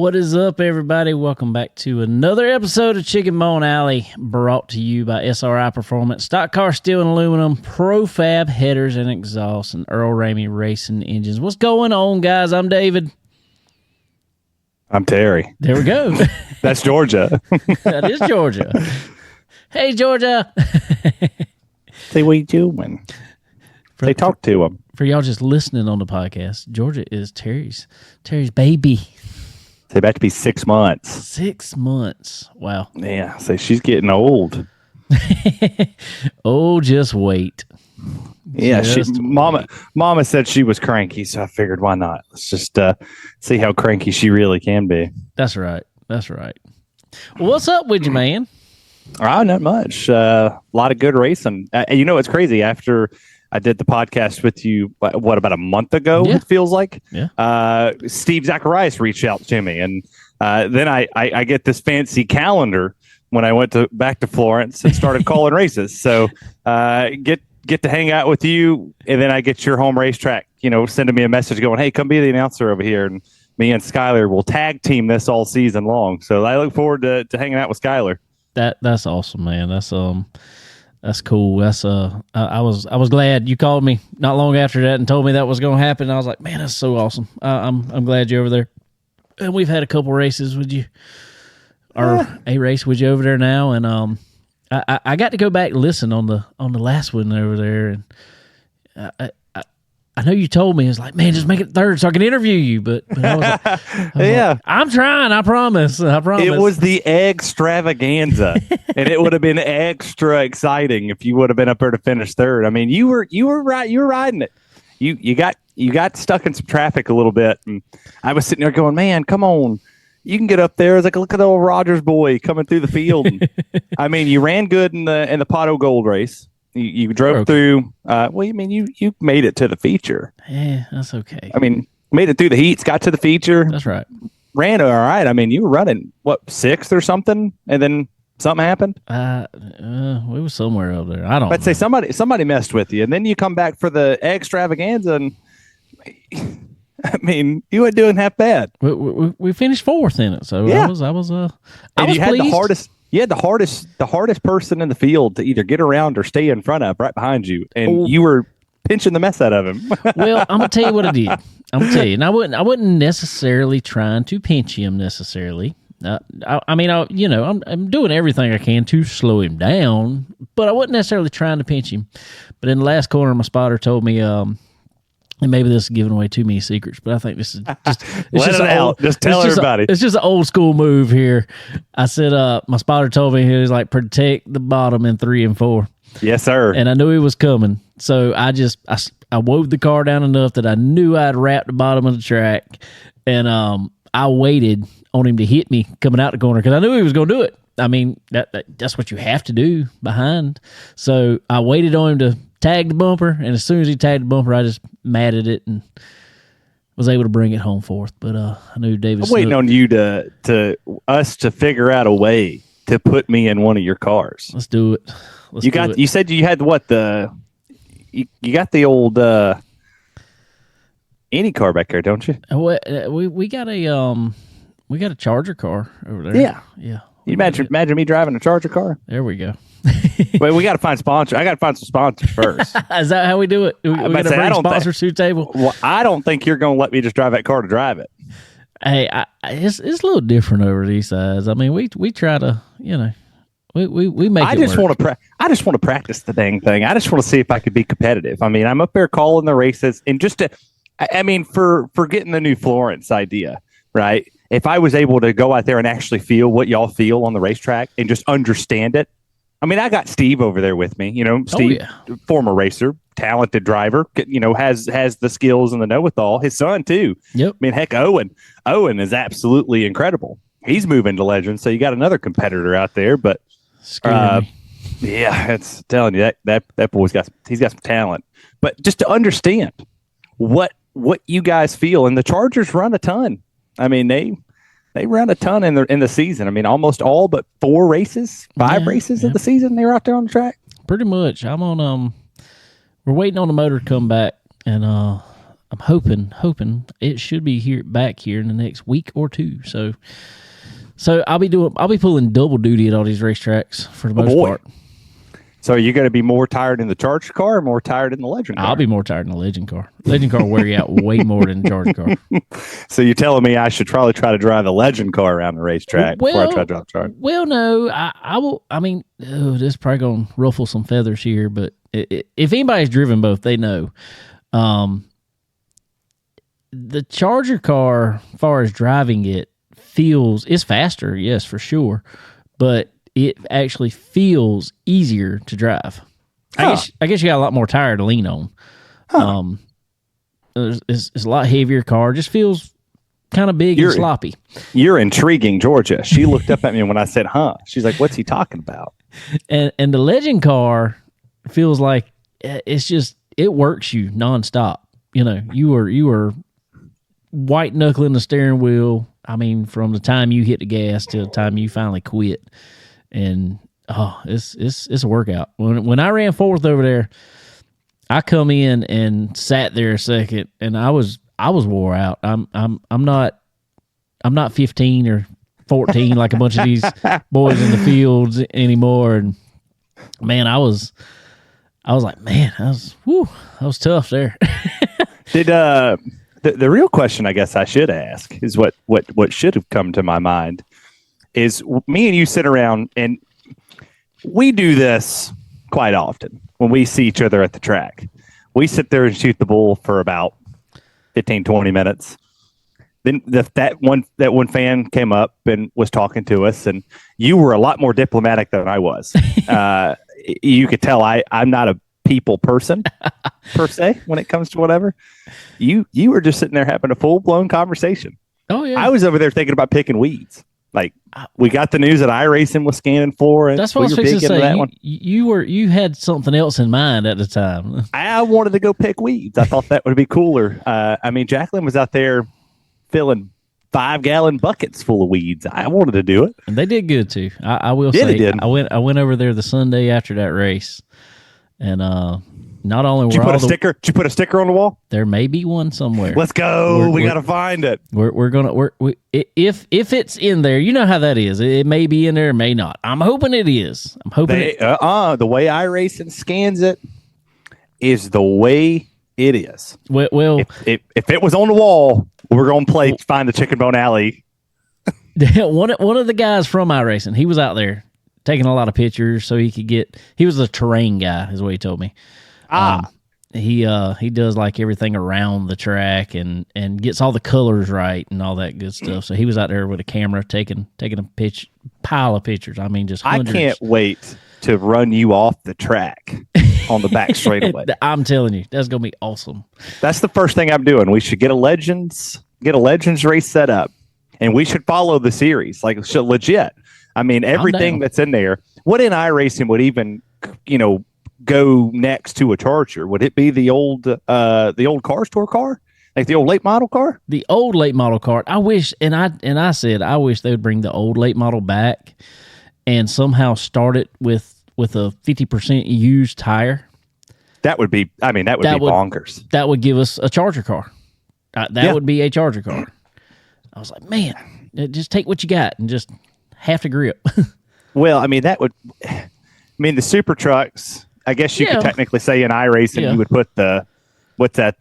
What is up, everybody? Welcome back to another episode of Chicken Bone Alley, brought to you by SRI Performance, Stock Car Steel and Aluminum, Profab Headers and Exhausts, and Earl Ramey Racing Engines. What's going on, guys? I'm David. I'm Terry. There we go. That's Georgia. That is Georgia. Hey, Georgia. See what you doing? They talk to him. For y'all just listening on the podcast, Georgia is Terry's baby. They're about to be 6 months. 6 months. Wow. Yeah, so she's getting old. Oh, just wait. Yeah, Mama said she was cranky, so I figured why not? Let's just see how cranky she really can be. That's right. Well, what's up with you, man? Not much. A lot of good racing. You know, it's crazy. After I did the podcast with you, about a month ago, Yeah. it feels like? Yeah. Steve Zacharias reached out to me, and then I get this fancy calendar when I went back to Florence and started calling races. So get to hang out with you, and then I get your home racetrack, sending me a message going, hey, come be the announcer over here, and me and Skyler will tag team this all season long. So I look forward to hanging out with Skyler. That's awesome, man. That's cool. I was glad you called me not long after that and told me that was going to happen. I was like, man, that's so awesome. I'm glad you're over there. And we've had a couple races with you, or a race with you over there now. And I got to go back and listen on the last one over there. And I know you told me, it's like, man, just make it third so I can interview you. But I was like, I'm trying. I promise. It was the extravaganza, and it would have been extra exciting if you would have been up there to finish third. I mean, you were right. You were riding it. You got stuck in some traffic a little bit, and I was sitting there going, man, come on. You can get up there. It's like, look at the old Rogers boy coming through the field. I mean, you ran good in the Pot O Gold race. You drove through. You made it to the feature. Yeah, that's okay. I mean, made it through the heats, got to the feature. That's right. Ran all right. I mean, you were running sixth or something, and then something happened. We were somewhere over there. I don't. I'd say somebody messed with you, and then you come back for the extravaganza, and I mean, you weren't doing half bad. We finished fourth in it, so yeah. I was and you had pleased. the hardest. You had the hardest person in the field to either get around or stay in front of, right behind you, and you were pinching the mess out of him. Well, I'm gonna tell you what I did. And I wasn't necessarily trying to pinch him necessarily. I'm doing everything I can to slow him down, but I wasn't necessarily trying to pinch him. But in the last corner, my spotter told me, and maybe this is giving away too many secrets, but I think this is just just tell everybody. It's just an old school move here. I said, my spotter told me he was like, protect the bottom in 3 and 4. Yes, sir. And I knew he was coming. So I wove the car down enough that I knew I'd wrap the bottom of the track. And I waited on him to hit me coming out the corner because I knew he was going to do it. I mean, that's what you have to do behind. So I waited on him to tag the bumper, and as soon as he tagged the bumper, I just matted it and was able to bring it home fourth. But I knew David. I'm waiting on you to figure out a way to put me in one of your cars. Let's do it. You said you had you got the old any car back there, don't you? We got a Charger car over there. Yeah. You imagine me driving a Charger car? There we go. Wait, we got to find sponsors. I got to find some sponsors first. Is that how we do it? We got to bring sponsors to the table? Well, I don't think you're going to let me just drive that car to drive it. Hey, it's a little different over these sides. I mean, we try to, we make I it just work. I just want to practice the dang thing. I just want to see if I could be competitive. I mean, I'm up there calling the races, and for getting the new Florence idea, right? If I was able to go out there and actually feel what y'all feel on the racetrack and just understand it. I mean, I got Steve over there with me, Steve, former racer, talented driver, has the skills and the know-it-all. His son too. Yep. I mean, heck, Owen is absolutely incredible. He's moving to legend. So you got another competitor out there, but yeah, it's telling you that boy's got some talent, but just to understand what you guys feel, and the Chargers run a ton. I mean, they run a ton in the season. I mean, almost all but 4 races, 5 races of the season. They were out there on the track. Pretty much. I'm on. We're waiting on the motor to come back, and I'm hoping it should be back here in the next week or two. So I'll be pulling double duty at all these racetracks for the most part. So are you going to be more tired in the charge car or more tired in the legend car? I'll be more tired in the legend car. Legend car will wear you out way more than the charge car. So you're telling me I should probably try to drive the legend car around the racetrack before I try to drive charge? Well, no, I will. I mean, this is probably going to ruffle some feathers here, but if anybody's driven both, they know. The charger car, as far as driving it, it's faster, yes, for sure, but it actually feels easier to drive. I guess you got a lot more tire to lean on. It's a lot heavier car. Just feels kind of big and sloppy. You're intriguing, Georgia. She looked up at me when I said, huh. She's like, what's he talking about? And the legend car feels like it works you nonstop. You know, you are white knuckling the steering wheel. I mean, from the time you hit the gas to the time you finally quit. And it's a workout. When I ran fourth over there, I come in and sat there a second, and I was wore out. I'm not 15 or 14 like a bunch of these boys in the fields anymore. And man, I was like, man, that was tough there. Did the real question I guess I should ask is what should have come to my mind is me and you sit around, and we do this quite often when we see each other at the track. We sit there and shoot the bull for about 15, 20 minutes. Then that one fan came up and was talking to us, and you were a lot more diplomatic than I was. You could tell I'm not a people person per se when it comes to whatever. You were just sitting there having a full-blown conversation. Oh, yeah. I was over there thinking about picking weeds. Like, we got the news that iRacing was scanning for, and that's what I was fixing to say. You had something else in mind at the time. I wanted to go pick weeds. I thought that would be cooler. I mean, Jacqueline was out there filling 5-gallon buckets full of weeds. I wanted to do it, and they did good too. I will say, I went over there the Sunday after that race, and not only did you put a sticker on the wall? There may be one somewhere. Let's go. We got to find it. We're gonna if it's in there, you know how that is. It may be in there, it may not. I'm hoping it is. I'm hoping the way iRacing scans it is the way it is. Well, if it was on the wall, we're gonna find the Chicken Bone Alley. one of the guys from iRacing, he was out there taking a lot of pictures so he could get. He was a terrain guy, is what he told me. He does like everything around the track and gets all the colors right and all that good stuff. So he was out there with a camera taking a pile of pictures. I mean, just hundreds. I can't wait to run you off the track on the back straightaway. I'm telling you, that's gonna be awesome. That's the first thing I'm doing. We should get a Legends race set up, and we should follow the series like legit. I mean, everything that's in there. What in iRacing would even go next to a Charger? Would it be the old car store car, like the old late model car? The old late model car. I wish, and I said I wish they would bring the old late model back and somehow start it with a 50% used tire. That would be. I mean, that would be bonkers. That would give us a Charger car. That would be a Charger car. I was like, man, just take what you got and just half the grip. Well, I mean, the super trucks. I guess you could technically say in iRacing, you would put what's that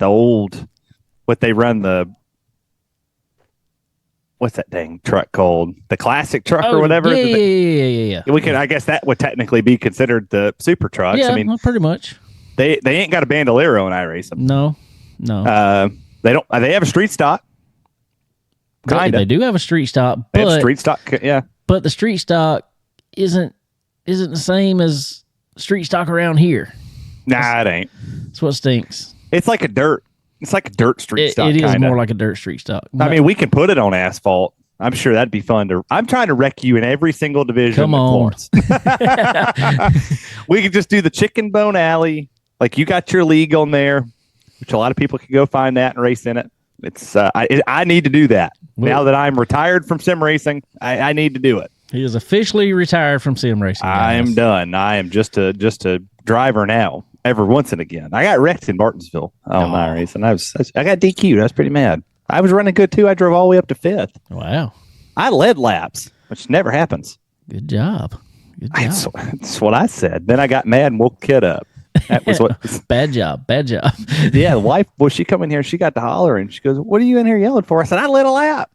dang truck called? The classic truck or whatever? Yeah. We could, I guess that would technically be considered the super trucks. Yeah, I mean, pretty much. They ain't got a bandolero in iRacing. No. They don't. They have a street stock. They do have a street stock. They have street stock, yeah. But the street stock isn't the same as street stock around here. Nah, it ain't. That's what stinks. It's like a dirt street stock. It is more like a dirt street stock. I mean, we can put it on asphalt. I'm sure that'd be fun I'm trying to wreck you in every single division. Come on. We could just do the Chicken Bone Alley. Like, you got your league on there, which a lot of people can go find that and race in it. It's I need to do that. Now that I'm retired from sim racing, I need to do it. He is officially retired from sim racing. I am done. I am just a driver now. ever once and again. I got wrecked in Martinsville on my race, and I got DQ'd. I was pretty mad. I was running good too. I drove all the way up to 5th. Wow. I led laps, which never happens. Good job. Good job. That's what I said. Then I got mad and woke Kid up. That was what. Bad job. Bad job. Yeah, the wife. Well, she come in here. She got to holler and she goes, "What are you in here yelling for?" I said, "I led a lap."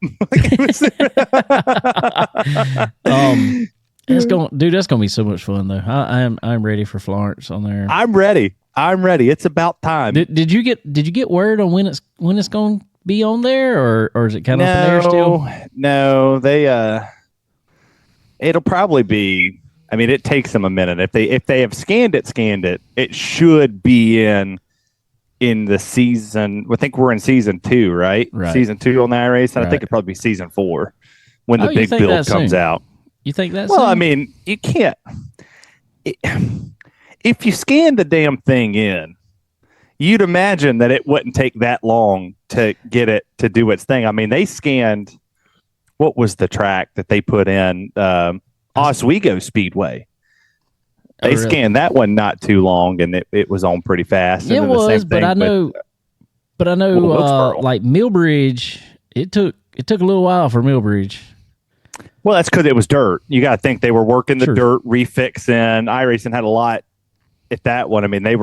That's gonna be so much fun though. I'm ready for Florence on there. I'm ready. It's about time. Did you get word on when it's going to be on there, or is it kind of up in there still? No, it'll probably be. I mean, it takes them a minute. If they have scanned it, it should be in the season. I think we're in season 2, right? Right. Season 2 on that race, and I think it'll probably be season 4 when the big build comes out. You think that's well? Soon? I mean, you can't. If you scan the damn thing in, you'd imagine that it wouldn't take that long to get it to do its thing. I mean, they scanned. What was the track that they put in? Oswego Speedway. They scanned that one not too long, and it was on pretty fast. It was, but I know, like Millbridge, it took a little while for Millbridge. Well, that's because it was dirt. You got to think they were working the dirt, refixing. iRacing had a lot at that one. I mean, they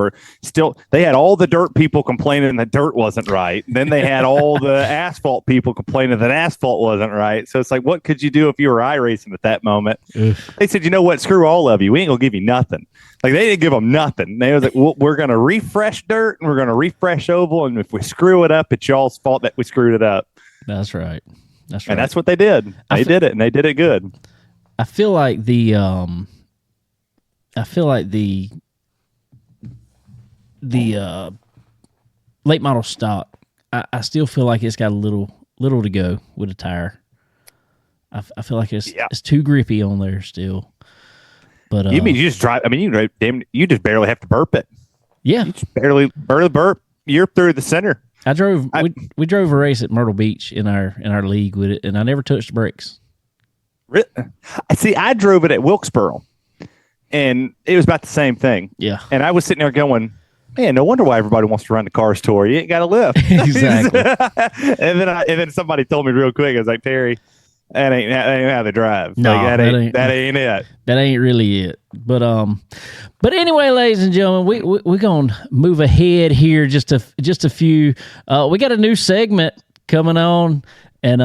had all the dirt people complaining that dirt wasn't right. Then they had all the asphalt people complaining that asphalt wasn't right. So it's like, what could you do if you were iRacing at that moment? They said, you know what? Screw all of you. We ain't going to give you nothing. Like, they didn't give them nothing. They was like, well, we're going to refresh dirt and we're going to refresh oval. And if we screw it up, it's y'all's fault that we screwed it up. That's right. That's right. And that's what they did. They did it, and they did it good. I feel like the late model stock, I still feel like it's got a little to go with a tire. I feel like it's too grippy on there still. But you mean you just drive? I mean, you just barely have to burp it. Yeah, you just barely burp. You're through the center. We drove a race at Myrtle Beach in our league with it, and I never touched the brakes. Really? See, I drove it at Wilkesboro, and it was about the same thing. Yeah. And I was sitting there going, man, no wonder why everybody wants to run the cars tour. You ain't got to lift. Exactly. and then somebody told me real quick, I was like, Terry, that ain't how they drive. No, like, that ain't it. That ain't really it. But anyway, ladies and gentlemen, we're gonna move ahead here just a few. We got a new segment coming on, and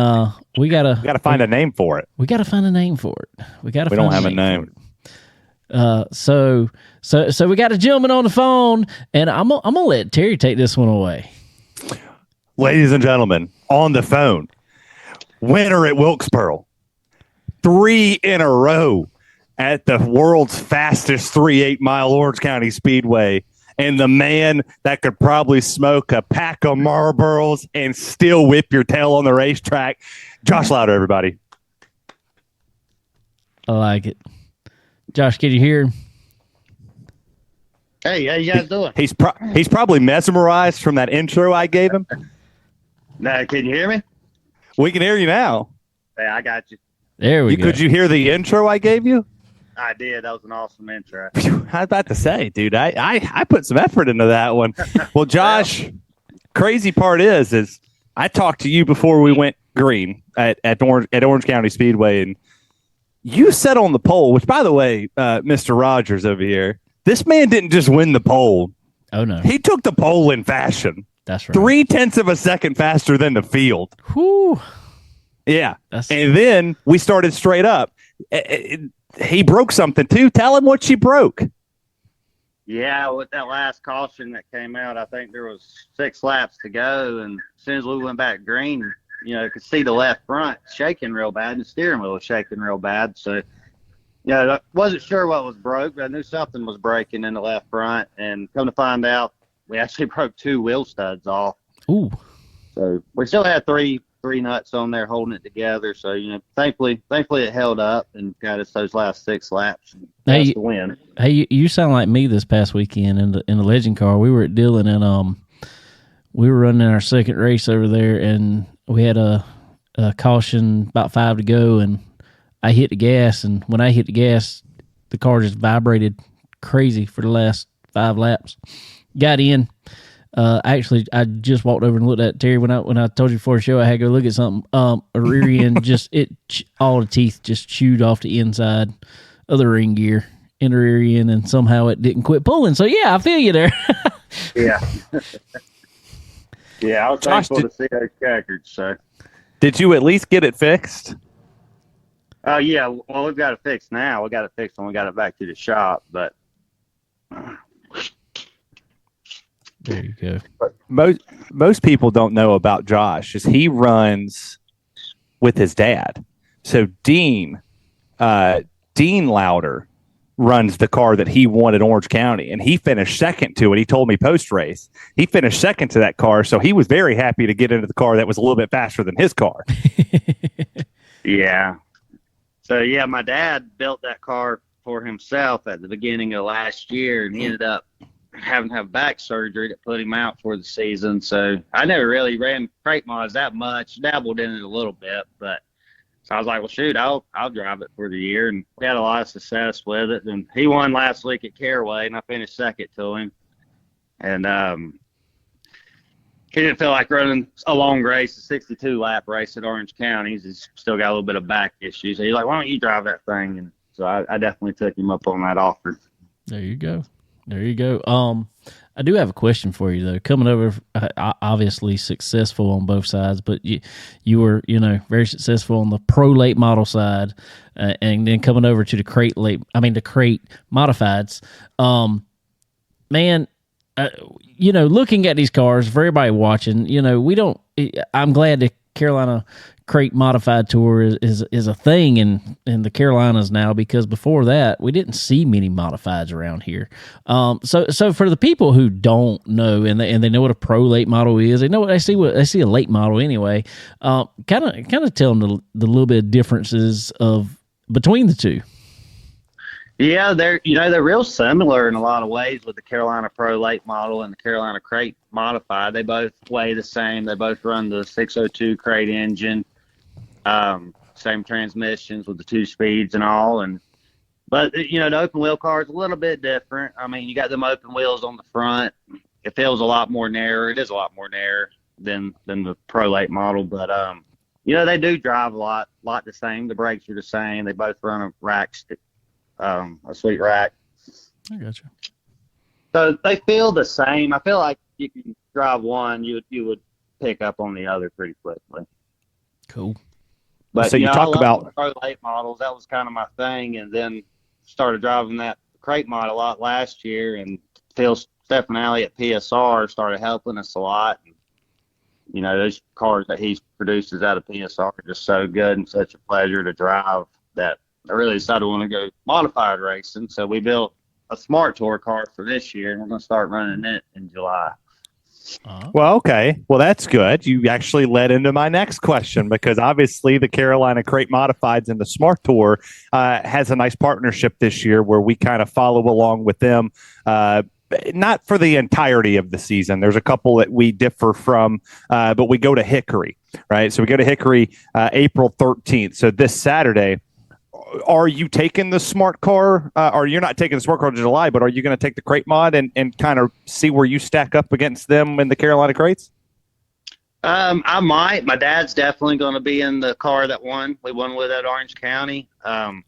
we gotta find a name for it. We gotta find a name for it. We don't have a name. So we got a gentleman on the phone, and I'm gonna let Terry take this one away. Ladies and gentlemen, on the phone, winner at Wilkesboro, 3 in a row at the world's fastest 3.8-mile Orange County Speedway, and the man that could probably smoke a pack of Marlboros and still whip your tail on the racetrack, Josh Lowder, everybody. I like it. Josh, can you hear him? Hey, how you guys doing? He's probably mesmerized from that intro I gave him. Now, can you hear me? We can hear you now. Hey, I got you. There we go. Could you hear the intro I gave you? I did. That was an awesome intro. I was about to say, dude, I put some effort into that one. Well, Josh, crazy part is I talked to you before we went green at Orange County Speedway, and you sat on the pole, which, by the way, Mr. Rogers over here, this man didn't just win the pole. Oh, no. He took the pole in fashion. That's right. 0.3 of a second faster than the field. Whew. Yeah. And then we started straight up. He broke something, too. Tell him what she broke. Yeah, with that last caution that came out, I think there was 6 laps to go, and as soon as we went back green, you could see the left front shaking real bad, and the steering wheel was shaking real bad. So, I wasn't sure what was broke, but I knew something was breaking in the left front, and come to find out, we actually broke 2 wheel studs off. Ooh. So we still had three nuts on there holding it together. So, thankfully it held up and got us those last 6 laps. That's the win. Hey, you sound like me this past weekend in the legend car. We were at Dillon, and we were running our second race over there, and we had a caution about 5 to go, and I hit the gas, and when I hit the gas, the car just vibrated crazy for the last 5 laps. Got in. Actually, I just walked over and looked at Terry when I told you before the show I had to go look at something. A rear end all the teeth just chewed off the inside of the ring gear in the rear end, and somehow it didn't quit pulling. So yeah, I feel you there. Yeah. Yeah, I was thankful to see those records. So, did you at least get it fixed? Oh yeah, well we've got it fixed now. We got it fixed when we got it back to the shop. But there you go. But most people don't know about Josh is he runs with his dad. So Dean Lowder runs the car that he won at Orange County, and he finished second to it. He told me post-race. He finished second to that car, so he was very happy to get into the car that was a little bit faster than his car. Yeah. So, yeah, my dad built that car for himself at the beginning of last year, and he ended up having to have back surgery that put him out for the season. So I never really ran crate mods that much, dabbled in it a little bit, but so I was like, well, shoot, I'll drive it for the year. And we had a lot of success with it. And he won last week at Caraway, and I finished second to him. And he didn't feel like running a long race, a 62-lap race at Orange County. He's still got a little bit of back issues. So he's like, why don't you drive that thing? And so I definitely took him up on that offer. There you go. I do have a question for you though. Coming over, obviously successful on both sides, but you were, very successful on the pro late model side, and then coming over to the crate modifieds. Man, looking at these cars for everybody watching, I'm glad the Carolina crate modified tour is a thing in the Carolinas now, because before that we didn't see many modifieds around here. So for the people who don't know, and they know what a pro late model is, they see a late model anyway. Kind of tell them the little bit of differences between the two. Yeah, they're real similar in a lot of ways with the Carolina Pro Late model and the Carolina Crate Modified. They both weigh the same. They both run the 602 crate engine, same transmissions with the 2 speeds and all. But the open wheel car is a little bit different. I mean, you got them open wheels on the front. It feels a lot more narrow. It is a lot more narrow than the Pro Late model, but they do drive a lot the same. The brakes are the same. They both run a rack stick. A sweet rack. I gotcha. So they feel the same. I feel like if you drive one, you would pick up on the other pretty quickly. Cool. But so you talk about the Pro Late models. That was kind of my thing, and then started driving that crate mod a lot last year. And Phil Stefanelli at PSR started helping us a lot. And, those cars that he produces out of PSR are just so good and such a pleasure to drive that I really decided I want to go modified racing. So we built a Smart Tour car for this year, and we're going to start running it in July. Well, okay. Well, that's good. You actually led into my next question, because obviously the Carolina Crate Modifieds and the Smart Tour has a nice partnership this year where we kind of follow along with them. Not for the entirety of the season. There's a couple that we differ from, but we go to Hickory, right? So we go to Hickory April 13th. So this Saturday. Are you taking the smart car, or you're not taking the smart car to July, but are you going to take the crate mod and kind of see where you stack up against them in the Carolina crates? I might. My dad's definitely going to be in the car that we won with at Orange County. I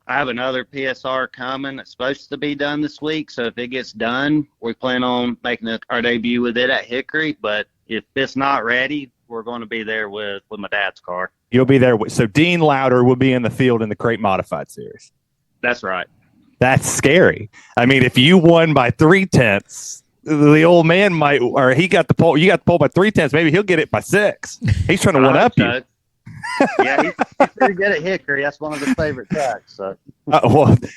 have another PSR coming that's supposed to be done this week. So if it gets done, we plan on making our debut with it at Hickory. But if it's not ready, we're going to be there with my dad's car. You'll be there. So Dean Lowder will be in the field in the Crate Modified series. That's right. That's scary. I mean, if you won by 3/10, the old man might, or he got the pole. You got the pole by 3/10. Maybe he'll get it by 6. He's trying to one up you. Yeah, he's pretty good at Hickory. That's one of his favorite tracks. So.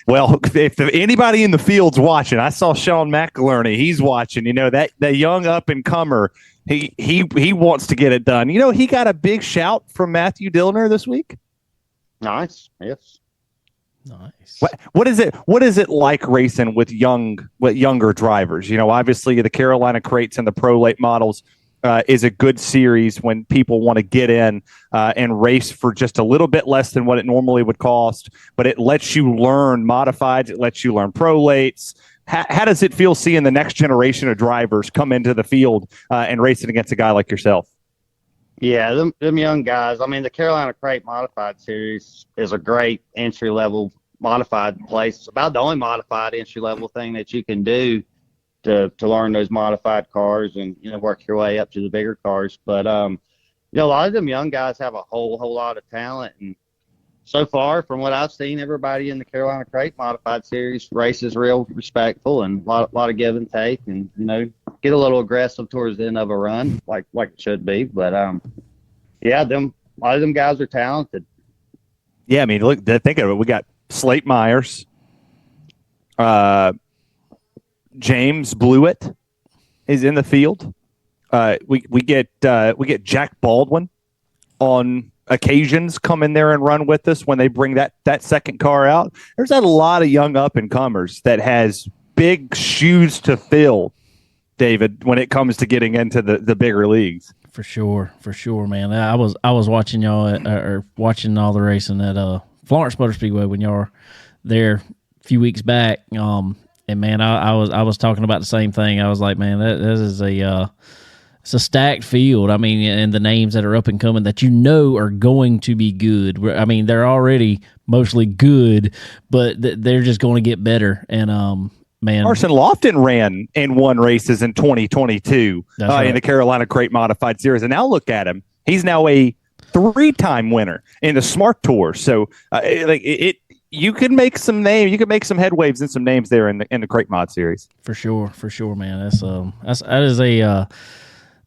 Well, if anybody in the field's watching, I saw Sean McIlerney. He's watching. That young up and comer. He wants to get it done. He got a big shout from Matthew Dillner this week. Nice. Yes. Nice. What is it like racing with younger drivers? Obviously the Carolina Crates and the Pro Late models is a good series when people want to get in and race for just a little bit less than what it normally would cost. But it lets you learn modifieds. It lets you learn pro lates. how does it feel seeing the next generation of drivers come into the field and racing against a guy like yourself? Yeah, them young guys. I mean, the Carolina Crate Modified Series is a great entry-level modified place. It's about the only modified entry-level thing that you can do to learn those modified cars and, work your way up to the bigger cars. But, a lot of them young guys have a whole lot of talent. And so far, from what I've seen, everybody in the Carolina Crate Modified Series races real respectful and a lot of give and take and, get a little aggressive towards the end of a run like it should be. But, a lot of them guys are talented. Yeah, I mean, look, think of it. We got Slate Myers, James Blewett is in the field. We get Jack Baldwin on occasions come in there and run with us when they bring that second car out. There's a lot of young up and comers that has big shoes to fill, David, when it comes to getting into the bigger leagues. For sure, man. I was watching y'all or watching all the racing at Florence Motor Speedway when y'all were there a few weeks back. And man, I was talking about the same thing. I was like, man, this is it's a stacked field. I mean, and the names that are up and coming that are going to be good. I mean, they're already mostly good, but they're just going to get better. And man, Carson Lofton ran and won races in 2022 in the Carolina Crate Modified Series, and now look at him. He's now a 3-time winner in the Smart Tour. So you can make some names. You can make some headwaves and some names there in the Crate Mod Series. For sure, man.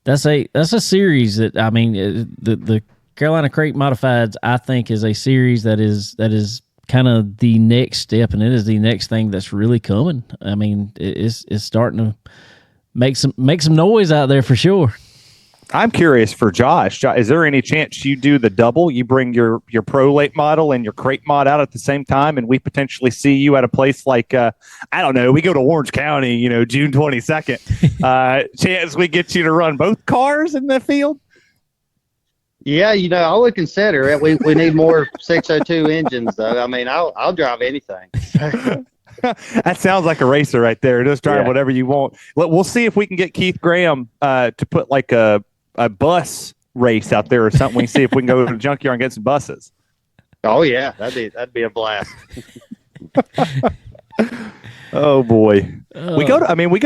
That's a series that, I mean, the Carolina Crate Modifieds, I think, is a series that is kind of the next step, and it is the next thing that's really coming. I mean, it's starting to make some noise out there for sure. I'm curious for Josh. Is there any chance you do the double? You bring your pro late model and your crate mod out at the same time, and we potentially see you at a place like I don't know. We go to Orange County, June 22nd. Chance we get you to run both cars in the field? Yeah, I would consider it. We need more 602 engines, though. I mean, I'll drive anything. That sounds like a racer right there. Just drive whatever you want. We'll see if we can get Keith Graham to put like a bus race out there or something. We can see if we can go to the junkyard and get some buses. Oh yeah, that'd be a blast. Oh boy, we go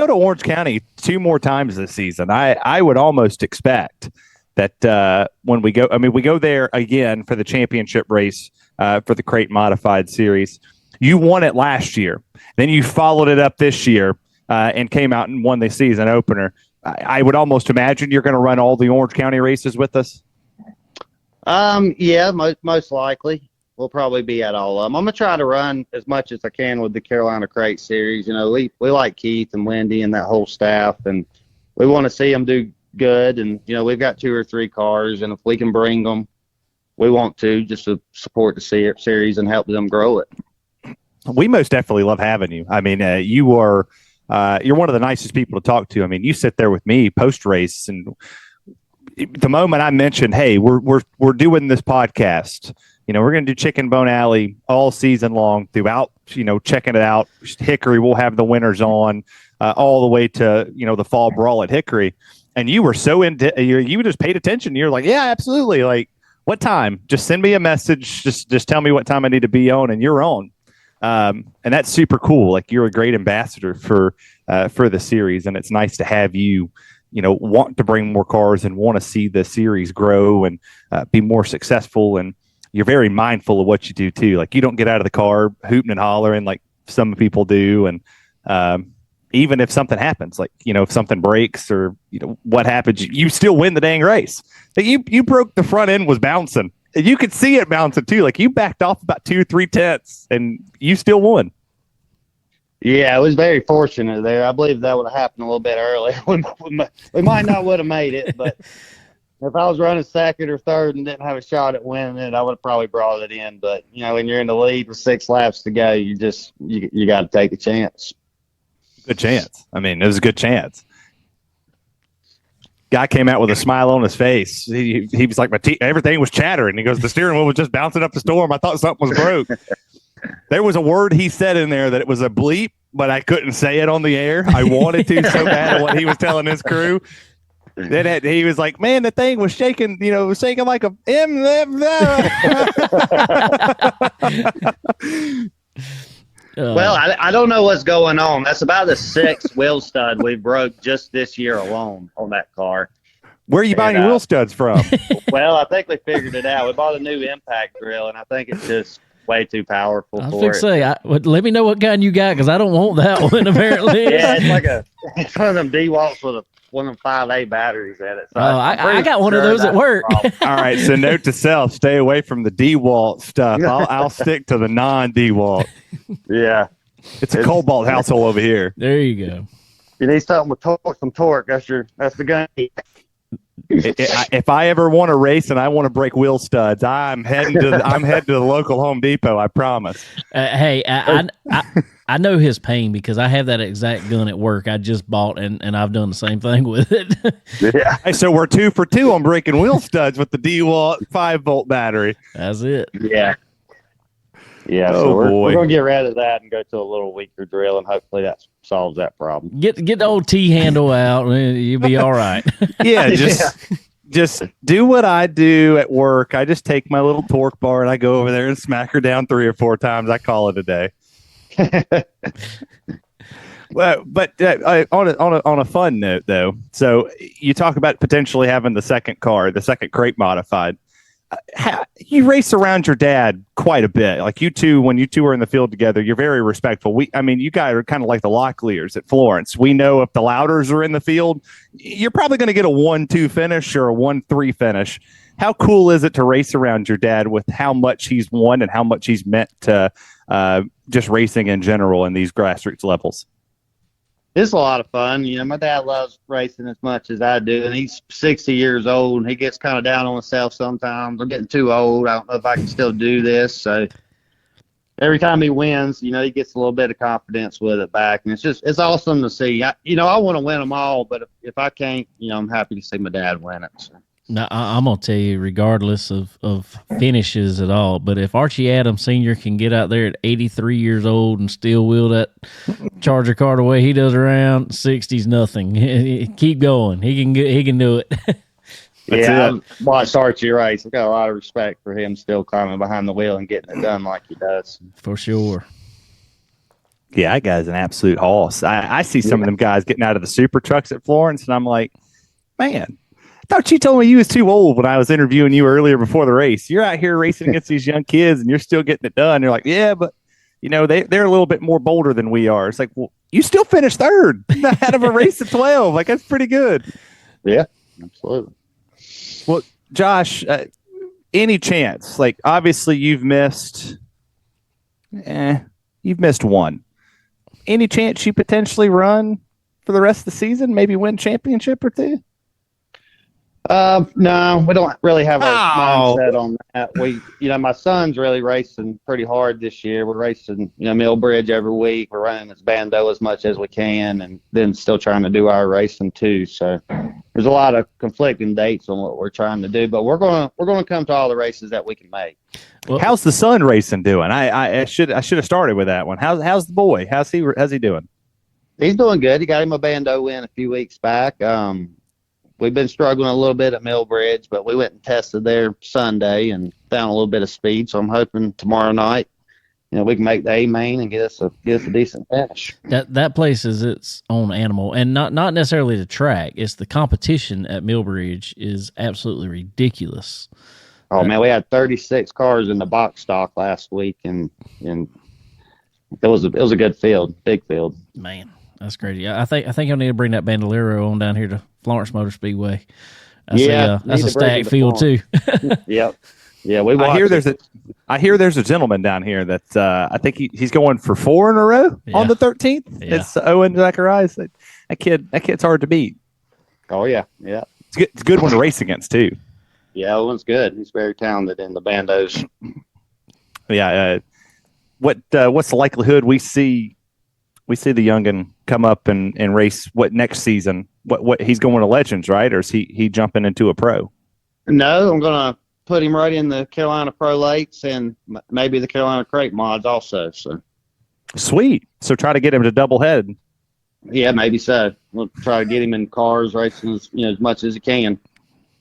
to Orange County 2 more times this season. I would almost expect that when we go there again for the championship race for the Crate Modified Series. You won it last year, then you followed it up this year and came out and won the season opener. I would almost imagine you're going to run all the Orange County races with us. Yeah, most likely. We'll probably be at all of them. I'm going to try to run as much as I can with the Carolina Crate Series. We like Keith and Wendy and that whole staff, and we want to see them do good. And, we've got 2 or 3 cars, and if we can bring them, we want to, just to support the series and help them grow it. We most definitely love having you. I mean, you're one of the nicest people to talk to. I mean, you sit there with me post race, and the moment I mentioned, hey, we're doing this podcast, we're going to do Chicken Bone Alley all season long throughout, checking it out. Hickory, we'll have the winners on all the way to, the fall brawl at Hickory. And you were so you just paid attention. You're like, yeah, absolutely. Like, what time? Just send me a message. Just tell me what time I need to be on, and you're on. And that's super cool. Like, you're a great ambassador for the series, and it's nice to have you, want to bring more cars and want to see the series grow and be more successful. And you're very mindful of what you do too. Like, you don't get out of the car hooting and hollering like some people do. And even if something happens, like, if something breaks or, what happens, you still win the dang race. Like, you broke, the front end was bouncing. You could see it bouncing too. Like, you backed off about 2-3 tenths and you still won. Yeah, it was very fortunate there. I believe that would have happened a little bit earlier. We might not would have made it, but if I was running second or third and didn't have a shot at winning it, I would have probably brought it in. But, when you're in the lead with 6 laps to go, you got to take a chance. Good chance. I mean, it was a good chance. Guy came out with a smile on his face. He was like, everything was chattering. He goes, the steering wheel was just bouncing up the storm. I thought something was broke. There was a word he said in there that it was a bleep but I couldn't say it on the air. I wanted to so bad at what he was telling his crew. He was like, man, the thing was shaking, it was shaking like a Well, I don't know what's going on. That's about the 6th wheel stud we broke just this year alone on that car. Where are you buying your wheel studs from? Well, I think we figured it out. We bought a new impact drill, and I think it's just way too powerful I was for it. Say, let me know what kind you got, because I don't want that one, apparently. Yeah, it's one of them D-Walts with one of them 5A batteries in it. So I got one of those at work. All right, so note to self, stay away from the D-Walt stuff. I'll stick to the non-D-Walt. Yeah. It's a Cobalt household over here. There you go. You need something with some torque. That's the gun. If I ever want to race and I want to break wheel studs, I'm heading to the local Home Depot. I promise. Hey, I know his pain, because I have that exact gun at work. I just bought and I've done the same thing with it. Yeah. Hey, so we're 2 for 2 on breaking wheel studs with the D-Walt 5-volt battery. That's it. Yeah. Yeah. Oh, so boy. we're going to get rid of that and go to a little weaker drill, and hopefully that solves that problem. Get the old T handle out, and you'll be all right. Yeah, just do what I do at work. I just take my little torque bar and I go over there and smack her down 3 or 4 times. I call it a day. But on a fun note, though, so you talk about potentially having the second crate modified. You race around your dad quite a bit. Like you two, when you two are in the field together, you're very respectful. You guys are kind of like the Locklears at Florence. We know if the Lowders are in the field, you're probably going to get a 1-2 finish or a 1-3 finish. How cool is it to race around your dad with how much he's won and how much he's meant to just racing in general in these grassroots levels? It's a lot of fun. My dad loves racing as much as I do, and he's 60 years old, and he gets kind of down on himself sometimes. I'm getting too old. I don't know if I can still do this. So every time he wins, he gets a little bit of confidence with it back, and it's awesome to see. I want to win them all, but if I can't, I'm happy to see my dad win it. So. Now, I'm going to tell you, regardless of finishes at all, but if Archie Adams Sr. can get out there at 83 years old and still wheel that Charger car the way he does around, 60's nothing. Keep going. He can do it. Yeah, I've watched Archie race. I've got a lot of respect for him still climbing behind the wheel and getting it done like he does. For sure. Yeah, that guy's an absolute hoss. I see some of them guys getting out of the super trucks at Florence, and I'm like, man, I thought you told me you was too old when I was interviewing you earlier before the race. You're out here racing against these young kids, and you're still getting it done. You're like, yeah, but they're a little bit more bolder than we are. It's like, well, you still finished third out of a race of 12. Like, that's pretty good. Yeah, absolutely. Well, Josh, any chance? Like, obviously, you've missed one. Any chance you potentially run for the rest of the season? Maybe win championship or two? No, we don't really have a mindset on that. My son's really racing pretty hard this year. We're racing, Millbridge every week. We're running this Bando as much as we can, and then still trying to do our racing too. So there's a lot of conflicting dates on what we're trying to do, but we're gonna come to all the races that we can make. Well, how's the son racing doing? I should have started with that one. How's the boy? How's he doing? He's doing good. He got him a Bando win a few weeks back. We've been struggling a little bit at Millbridge, but we went and tested there Sunday and found a little bit of speed. So I'm hoping tomorrow night, we can make the A main and get us a decent finish. That place is its own animal, and not necessarily the track. It's the competition at Millbridge is absolutely ridiculous. Oh man, we had 36 cars in the box stock last week, and it was a good field, big field. Man, that's crazy. I think I need to bring that Bandolero on down here to Florence Motor Speedway. That's a stacked field too. Yep. Yeah, I hear there's a gentleman down here that I think he's going for 4 in a row on the 13th. Yeah. It's Owen Zacharias. That kid's hard to beat. Oh yeah. It's a good one to race against too. Yeah, Owen's good. He's very talented in the bandos. Yeah. What's the likelihood we see the youngin come up and race next season? What he's going to Legends, right? Or is he jumping into a pro? No, I'm gonna put him right in the Carolina Pro Lates and maybe the Carolina Crate mods also. So Sweet. So try to get him to double head. Yeah, maybe so. We'll try to get him in cars racing as much as he can.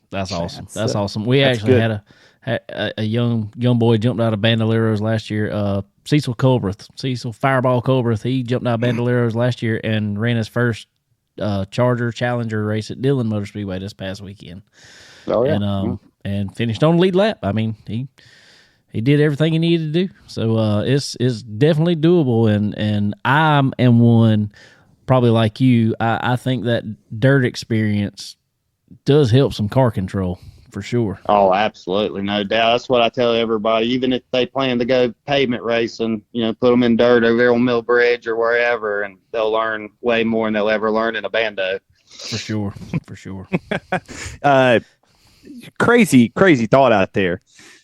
That's awesome. That's awesome. We actually good. had a young boy jumped out of Bandoleros last year. Cecil Fireball Colbreth. He jumped out of Bandoleros last year and ran his first Charger Challenger race at Dillon Motor Speedway this past weekend. Oh yeah, and finished on the lead lap. I mean, he did everything he needed to do. So it's definitely doable. And I am one, probably like you. I think that dirt experience does help some car control for sure. Oh, absolutely, no doubt. That's what I tell everybody. Even if they plan to go pavement racing, put them in dirt over there on Mill Bridge or wherever, and they'll learn way more than they'll ever learn in a bando. For sure. Crazy thought out there.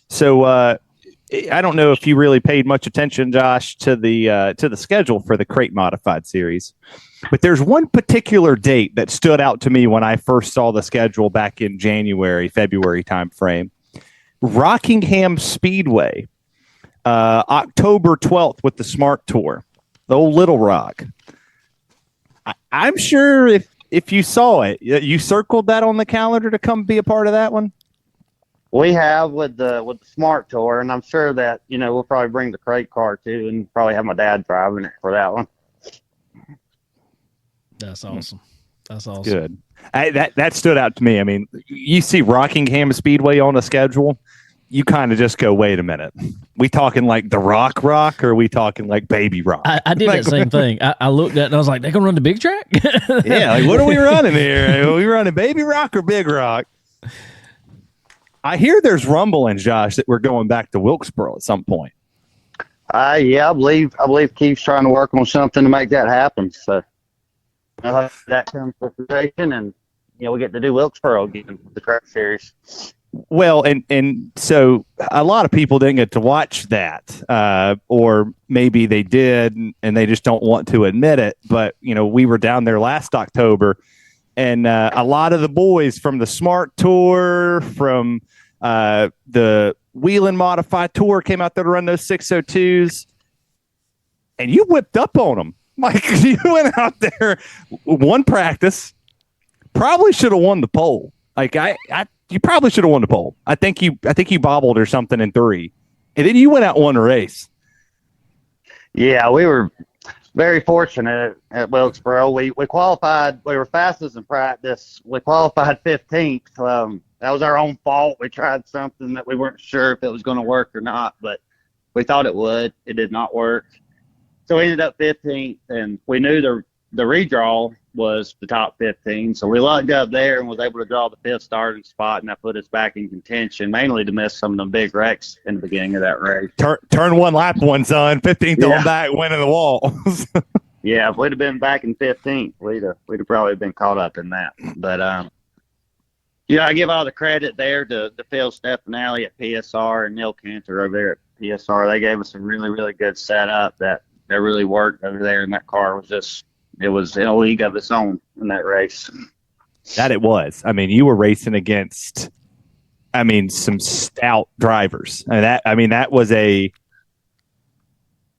So I don't know if you really paid much attention, Josh, to the schedule for the Crate Modified Series, but there's one particular date that stood out to me when I first saw the schedule back in February timeframe. Rockingham Speedway, October 12th with the Smart Tour, the old Little Rock. I'm sure if you saw it, you circled that on the calendar to come be a part of that one. We have with the Smart Tour, and I'm sure that we'll probably bring the crate car too, and probably have my dad driving it for that one. That's awesome. That's awesome. Good. That stood out to me. I mean, you see Rockingham Speedway on the schedule, you kind of just go, wait a minute. We talking like the Rock, or are we talking like Baby Rock? I did that same thing. I looked at it and I was like, they're going to run the big track? Yeah, like what are we running here? Are we running Baby Rock or Big Rock? I hear there's rumbling, Josh, that we're going back to Wilkesboro at some point. Yeah, I believe Keith's trying to work on something to make that happen. So that comes to fruition, and we get to do Wilkesboro again with the Crate Series. Well, and so a lot of people didn't get to watch that, or maybe they did and they just don't want to admit it. But we were down there last October, and a lot of the boys from the Smart Tour, from the Wheeling Modified Tour came out there to run those 602s, and you whipped up on them. Like, you went out there one practice, probably should have won the pole. Like you probably should have won the pole. I think you bobbled or something in 3, and then you went out and won a race. Yeah, we were very fortunate at Wilkesboro. We qualified. We were fastest in practice. We qualified 15th. That was our own fault. We tried something that we weren't sure if it was going to work or not, but we thought it would. It did not work. So we ended up 15th, and we knew the redraw was the top 15. So we lucked up there and was able to draw the 5th starting spot, and that put us back in contention, mainly to miss some of the big wrecks in the beginning of that race. Turn one, lap one, son. 15th on back, winning the walls. Yeah, if we'd have been back in 15th, we'd have probably been caught up in that. But I give all the credit there to Phil Stefanelli at PSR and Neil Cantor over there at PSR. They gave us a really, really good setup that really worked over there, and that car was it was in a league of its own in that race. That it was. I mean, you were racing against, some stout drivers. That was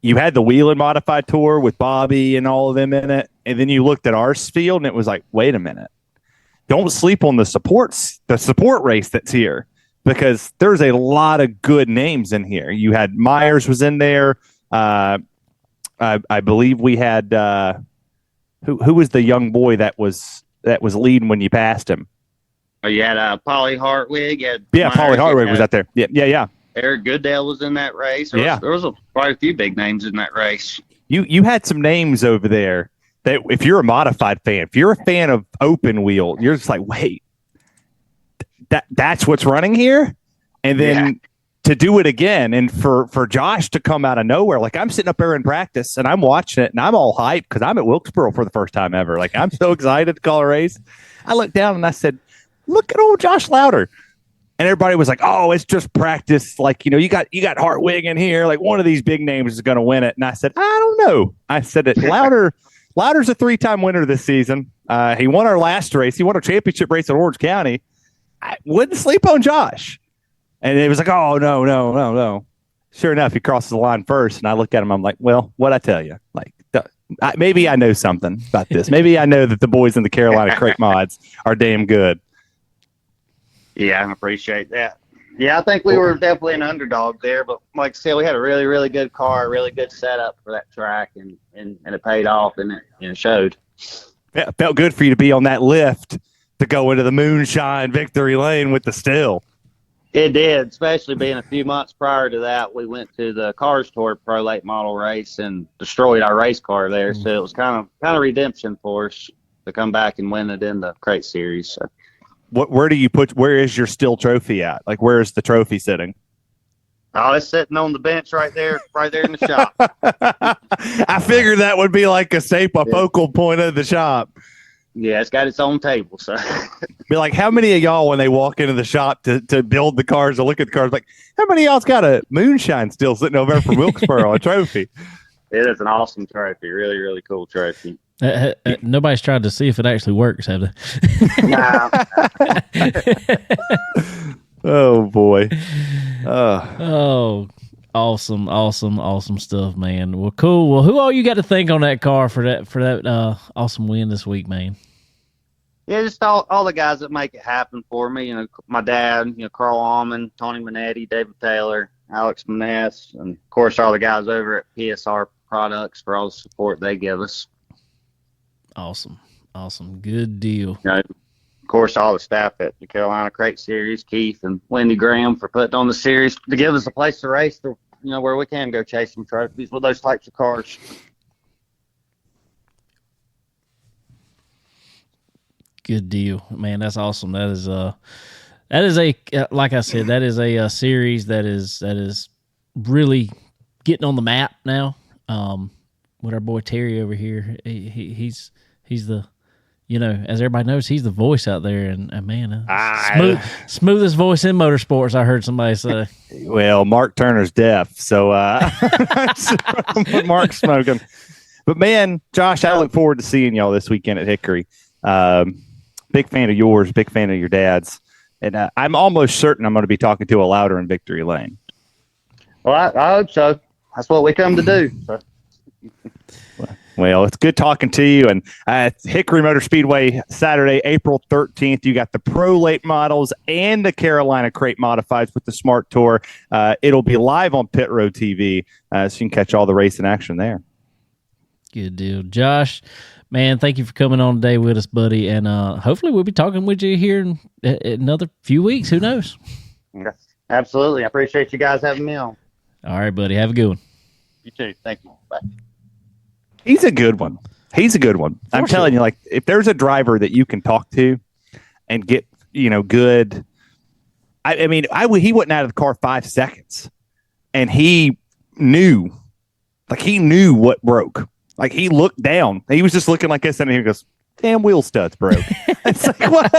you had the Wheeling Modified Tour with Bobby and all of them in it, and then you looked at our field, and it was like, wait a minute. Don't sleep on the support race that's here, because there's a lot of good names in here. You had Myers was in there. I believe we had who was the young boy that was leading when you passed him? Oh, you had Polly Hartwig. Polly Hartwig was out there. Yeah. Eric Goodell was in that race. There was quite a few big names in that race. You had some names over there that, if you're a modified fan, if you're a fan of open wheel, you're just like, wait, that's what's running here? And then to do it again, and for Josh to come out of nowhere, like, I'm sitting up there in practice and I'm watching it and I'm all hyped because I'm at Wilkesboro for the first time ever. Like, I'm so excited to call a race. I looked down and I said, look at old Josh Lowder. And everybody was like, oh, it's just practice. Like, you got Hartwig in here. Like, one of these big names is going to win it. And I said, I don't know. I said that Lowder's a 3-time winner this season. He won our last race. He won our championship race in Orange County. I wouldn't sleep on Josh. And it was like, oh, no. Sure enough, he crosses the line first, and I look at him. I'm like, well, what'd I tell you? Like, maybe I know something about this. Maybe I know that the boys in the Carolina Crate Mods are damn good. Yeah, I appreciate that. Yeah, I think we were definitely an underdog there, but like I said, we had a really, really good car, really good setup for that track, and it paid off, and it showed. Yeah, it felt good for you to be on that lift to go into the moonshine victory lane with the still. It did, especially being a few months prior to that. We went to the Cars Tour Pro Late Model race and destroyed our race car there. So it was kind of redemption for us to come back and win it in the Crate Series. So. Where is your still trophy at? Like, where is the trophy sitting? Oh, it's sitting on the bench right there in the shop. I figured that would be like a focal point of the shop. Yeah, it's got its own table. So, be like, how many of y'all, when they walk into the shop to build the cars or look at the cars, like, how many of y'all's got a moonshine still sitting over there from Wilkesboro, a trophy? It is an awesome trophy. Really, really cool trophy. Nobody's tried to see if it actually works, have they? No. Oh boy. Oh, awesome stuff, man. Well, cool. Well, who all you got to thank on that car for that awesome win this week, man? Yeah, just all the guys that make it happen for me. You know, my dad, Carl Almond, Tony Minetti, David Taylor, Alex Maness, and of course all the guys over at PSR Products for all the support they give us. Awesome. Good deal. Of course, all the staff at the Carolina Crate Series, Keith and Wendy Graham for putting on the series to give us a place to race, where we can go chase some trophies with those types of cars. Good deal, man. That's awesome. That is like I said, that is a series that is really getting on the map now. With our boy Terry over here, he's the, as everybody knows, he's the voice out there, and man, smoothest voice in motorsports. I heard somebody say. Well, Mark Turner's deaf, so Mark's smoking. But man, Josh, I look forward to seeing y'all this weekend at Hickory. Big fan of yours, big fan of your dad's, and I'm almost certain I'm going to be talking to a Lowder in Victory Lane. Well, I hope so. That's what we come to do. So. Well, it's good talking to you. And Hickory Motor Speedway, Saturday, April 13th, you got the Pro Late Models and the Carolina Crate Modifieds with the Smart Tour. It'll be live on Pit Road TV, so you can catch all the racing action there. Good deal. Josh, man, thank you for coming on today with us, buddy. And hopefully we'll be talking with you here in another few weeks. Who knows? Yes, absolutely. I appreciate you guys having me on. All right, buddy. Have a good one. You too. Thank you. Bye. He's a good one. I'm telling you, like, if there's a driver that you can talk to and get, good. I mean, he wasn't out of the car 5 seconds, and he knew what broke. Like, he looked down. He was just looking like this, and he goes, "Damn wheel studs broke." It's like, what?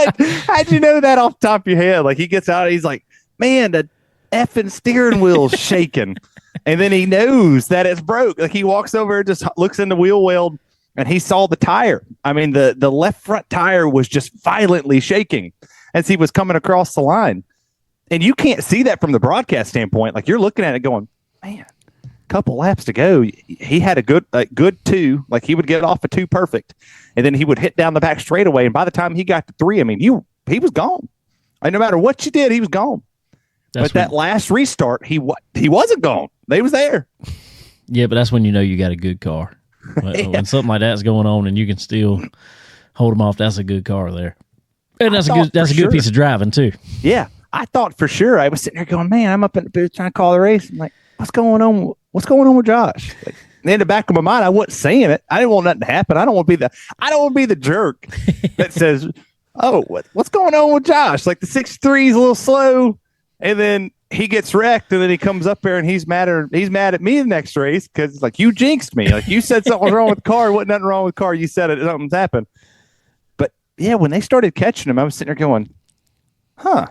How'd you know that off the top of your head? Like, he gets out, he's like, "Man, the effing steering wheel's shaking." And then he knows that it's broke. Like, he walks over, just looks in the wheel well, and he saw the tire. I mean, the left front tire was just violently shaking as he was coming across the line. And you can't see that from the broadcast standpoint. Like, you're looking at it going, man, a couple laps to go. He had a good 2. Like, he would get off a 2 perfect. And then he would hit down the back straightaway. And by the time he got to 3, I mean, he was gone. Like, no matter what you did, he was gone. That last restart, he wasn't gone. They was there. Yeah, but that's when you got a good car. When something like that's going on and you can still hold them off, that's a good car there. And that's a good piece of driving too. Yeah, I thought for sure. I was sitting there going, man, I'm up in the booth trying to call the race. I'm like, what's going on? What's going on with Josh? Like, in the back of my mind, I wasn't saying it. I didn't want nothing to happen. I don't want to be the jerk that says, oh, what's going on with Josh? Like, the 6.3 is a little slow. And then he gets wrecked, and then he comes up there and he's mad at me the next race because, like, you jinxed me. Like, you said something was wrong with the car. Wasn't nothing wrong with the car. You said it. Something's happened. But yeah, when they started catching him, I was sitting there going, huh?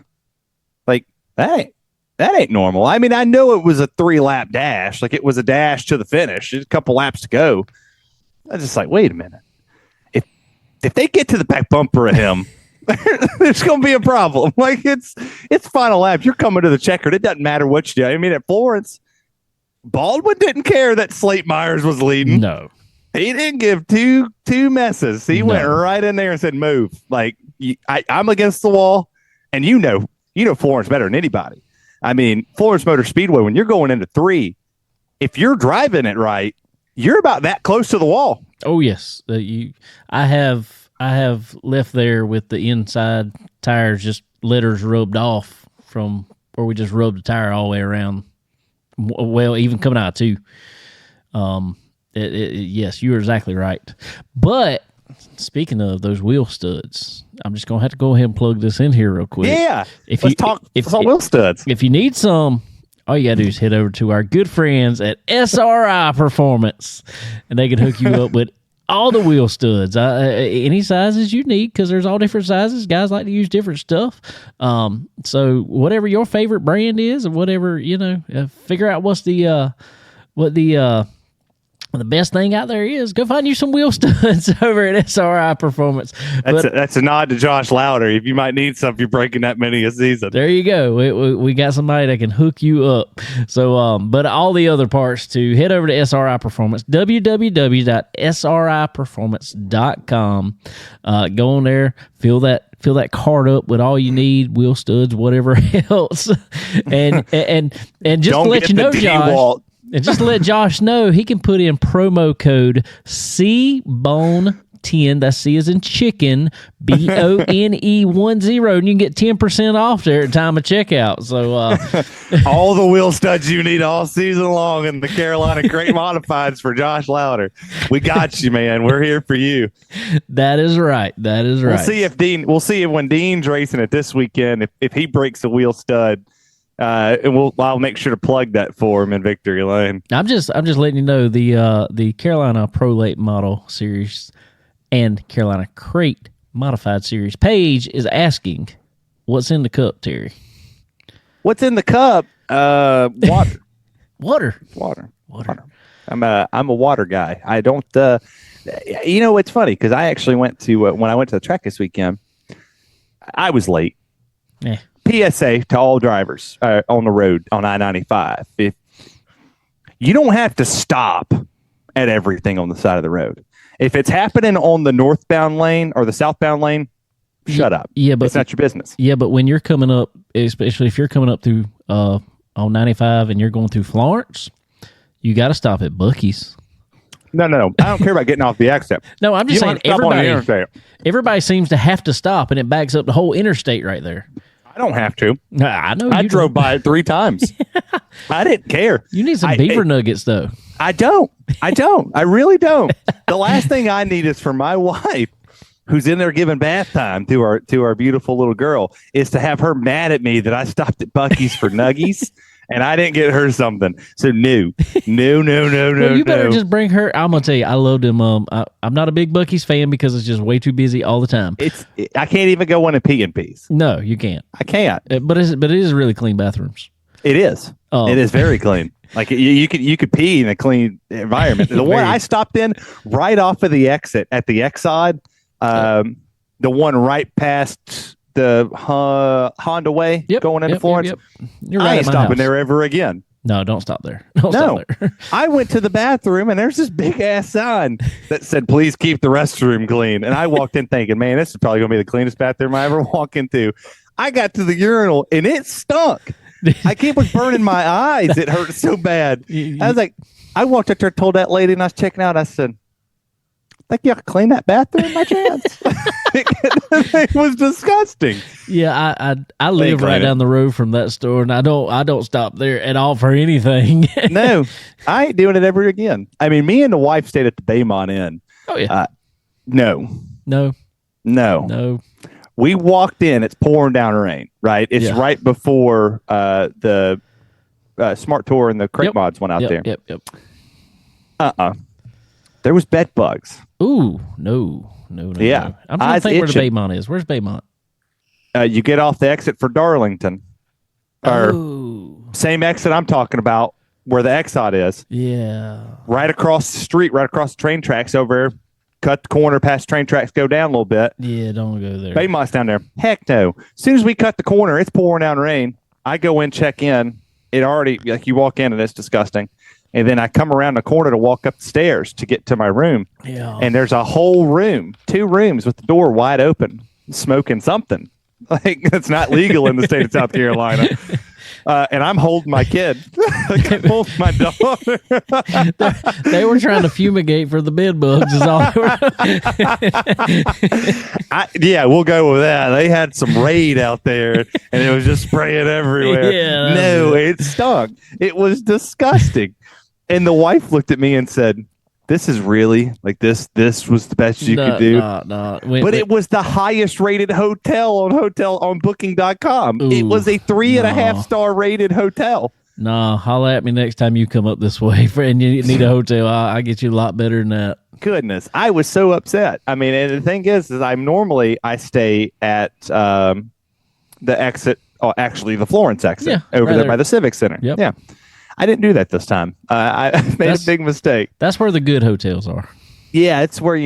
Like, that ain't normal. I mean, I know it was a 3-lap dash. Like, it was a dash to the finish. There's a couple laps to go. I was just like, wait a minute. If they get to the back bumper of him, there's going to be a problem. Like, it's final lap. You're coming to the checkered. It doesn't matter what you do. I mean, at Florence, Baldwin didn't care that Slate Myers was leading. No. He didn't give two messes. He went right in there and said, "Move." Like I'm against the wall, and you know Florence better than anybody. I mean, Florence Motor Speedway, when you're going into 3, if you're driving it right, you're about that close to the wall. Oh yes, I have left there with the inside tires just letters rubbed off from where we just rubbed the tire all the way around. Well, even coming out too. Yes, you're exactly right. But speaking of those wheel studs, I'm just gonna have to go ahead and plug this in here real quick. Yeah, let's talk wheel studs. If you need some, all you gotta do is head over to our good friends at SRI Performance, and they can hook you up with all the wheel studs, any sizes you need, because there's all different sizes. Guys like to use different stuff. So whatever your favorite brand is, or whatever figure out what the best thing out there is. Go find you some wheel studs over at SRI Performance. That's a nod to Josh Lowder. If you might need some, if you're breaking that many a season. There you go. We got somebody that can hook you up. So, but all the other parts too, head over to SRI Performance, www.sriperformance.com. Go on there, fill that card up with all you need, wheel studs, whatever else, and just to let you know, Josh. And just to let Josh know, he can put in promo code CBONE10, that's C as in chicken, BONE10, and you can get 10% off there at time of checkout. So all the wheel studs you need all season long in the Carolina Great Modifieds for Josh Lowder. We got you, man. We're here for you. That is right. We'll see if when Dean's racing it this weekend, if he breaks a wheel stud. And I'll make sure to plug that for him in Victory Lane. I'm just letting you know the Carolina Pro Late Model Series and Carolina Crate Modified Series page is asking, what's in the cup, Terry? What's in the cup? Water. Water. I'm a water guy. I don't. It's funny because I actually went to when I went to the track this weekend. I was late. Yeah. PSA to all drivers on the road on I-95. If you don't have to stop at everything on the side of the road. If it's happening on the northbound lane or the southbound lane, shut up. Yeah, but it's not your business. Yeah, but when you're coming up, especially if you're coming up through on 95 and you're going through Florence, you got to stop at Buc-ee's. No. I don't care about getting off the exit. No, I'm just saying everybody seems to have to stop, and it backs up the whole interstate right there. I don't have to. I know. I drove by it 3 times. I didn't care. You need some beaver nuggets, though. I don't. I really don't. The last thing I need is for my wife, who's in there giving bath time to our beautiful little girl, is to have her mad at me that I stopped at Buc-ee's for nuggies. And I didn't get her something. So no. Well, you better just bring her. I'm gonna tell you, I love them. I'm not a big Buc-ee's fan because it's just way too busy all the time. I can't even go in and pee in peace. No, you can't. I can't. But it is really clean bathrooms. It is. It is very clean. Like you could pee in a clean environment. The one I stopped in right off of the exit at the X side, the one right past the Honda Way going into Florence. Yep. You're right. I ain't stopping there ever again. No, don't stop there. Stop there. I went to the bathroom and there's this big ass sign that said, "Please keep the restroom clean." And I walked in thinking, man, this is probably going to be the cleanest bathroom I ever walk into. I got to the urinal and it stunk. I keep burning my eyes. It hurt so bad. I was like, I walked up there, told that lady, and I was checking out. I said, "Think y'all clean that bathroom by chance?" It was disgusting. Yeah, I live right down the road from that store, and I don't stop there at all for anything. No, I ain't doing it ever again. I mean, me and the wife stayed at the Baymont Inn. Oh yeah. No. We walked in. It's pouring down rain. Right. It's right before the Smart Tour and the Crate Mods went out there. Yep. There was bed bugs. Ooh, no. Yeah. No. I'm trying to think where the Baymont is. Where's Baymont? You get off the exit for Darlington. Same exit I'm talking about where the exit is. Yeah. Right across the street, right across the train tracks over there. Cut the corner past train tracks, go down a little bit. Yeah, don't go there. Baymont's down there. Heck no. As soon as we cut the corner, it's pouring down rain. I go in, check in. It already, like you walk in and it's disgusting. And then I come around the corner to walk up the stairs to get to my room. Yeah. And there's a whole room, 2 rooms with the door wide open, smoking something. Like, it's not legal in the state of South Carolina. And I'm holding my kid. Like, I'm holding my daughter. They were trying to fumigate for the bed bugs. Is all they were. Yeah, we'll go with that. They had some Raid out there, and it was just spraying everywhere. Yeah, no, it stunk. It was disgusting. And the wife looked at me and said, "This is really like this. This was the best you could do." No. But it was the highest rated hotel on Booking.com. Ooh, it was a 3.5 star rated hotel. No, holla at me next time you come up this way and you need a hotel. I get you a lot better than that. Goodness, I was so upset. I mean, and the thing is I stay at the exit, actually the Florence exit over there by the Civic Center. Yep. Yeah. I didn't do that this time. I made a big mistake. That's where the good hotels are. Yeah, it's where,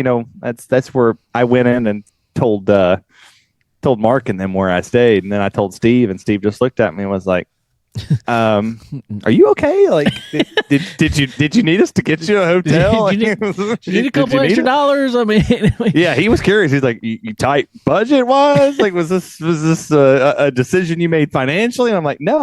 that's where I went in and told Mark and them where I stayed, and then I told Steve, and Steve just looked at me and was like, "Are you okay? Like, did you need us to get you a hotel? Did you need a couple extra dollars? I mean, yeah, he was curious. He's like, you tight budget wise? Like, was this a decision you made financially?" And I'm like, no,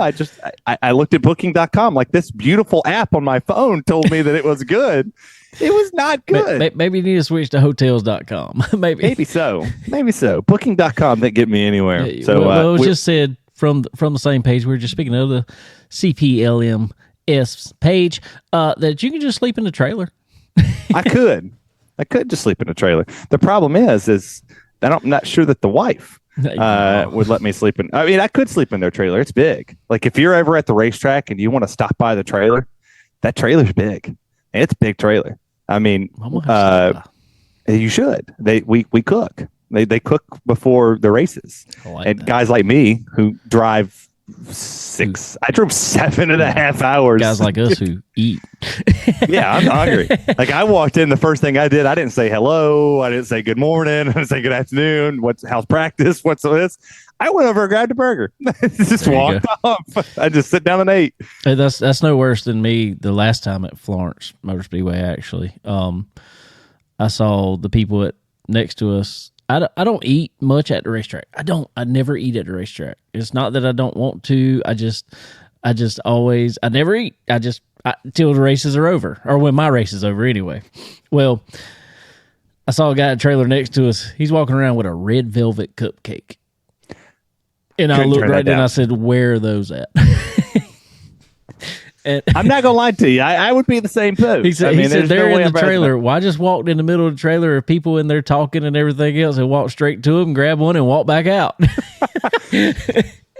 I looked at Booking.com. Like, this beautiful app on my phone told me that it was good. It was not good. Maybe you need to switch to hotels.com. Maybe so. Booking.com didn't get me anywhere. Yeah, So it was just said from the same page. We were just speaking of the CPLMS page that you can just sleep in the trailer. I could just sleep in a trailer. The problem is I'm not sure that the wife would let me sleep in. I mean, I could sleep in their trailer. It's big. Like, if you're ever at the racetrack and you want to stop by the trailer, that trailer's big. It's a big trailer. I mean, you should. We cook. They cook before the races. And guys like me who drive I drove 7.5 hours. Guys like us who eat. Yeah, I'm hungry. Like, I walked in, the first thing I did, I didn't say hello. I didn't say good morning. I didn't say good afternoon. How's practice? What's this? I went over and grabbed a burger. Just walked off. I just sit down and ate. Hey, that's no worse than me. The last time at Florence Motor Speedway, actually, I saw the people next to us. I don't eat much at the racetrack. I never eat at the racetrack. It's not that I don't want to. I never eat. Till the races are over, or when my race is over anyway. Well, I saw a guy at the trailer next to us. He's walking around with a red velvet cupcake. And I looked right there and I said, "Where are those at?" And I'm not gonna lie to you. I would be the same too. He said, they're in the trailer. Well, I just walked in the middle of the trailer of people in there talking and everything else, and walked straight to them, grab one, and walk back out.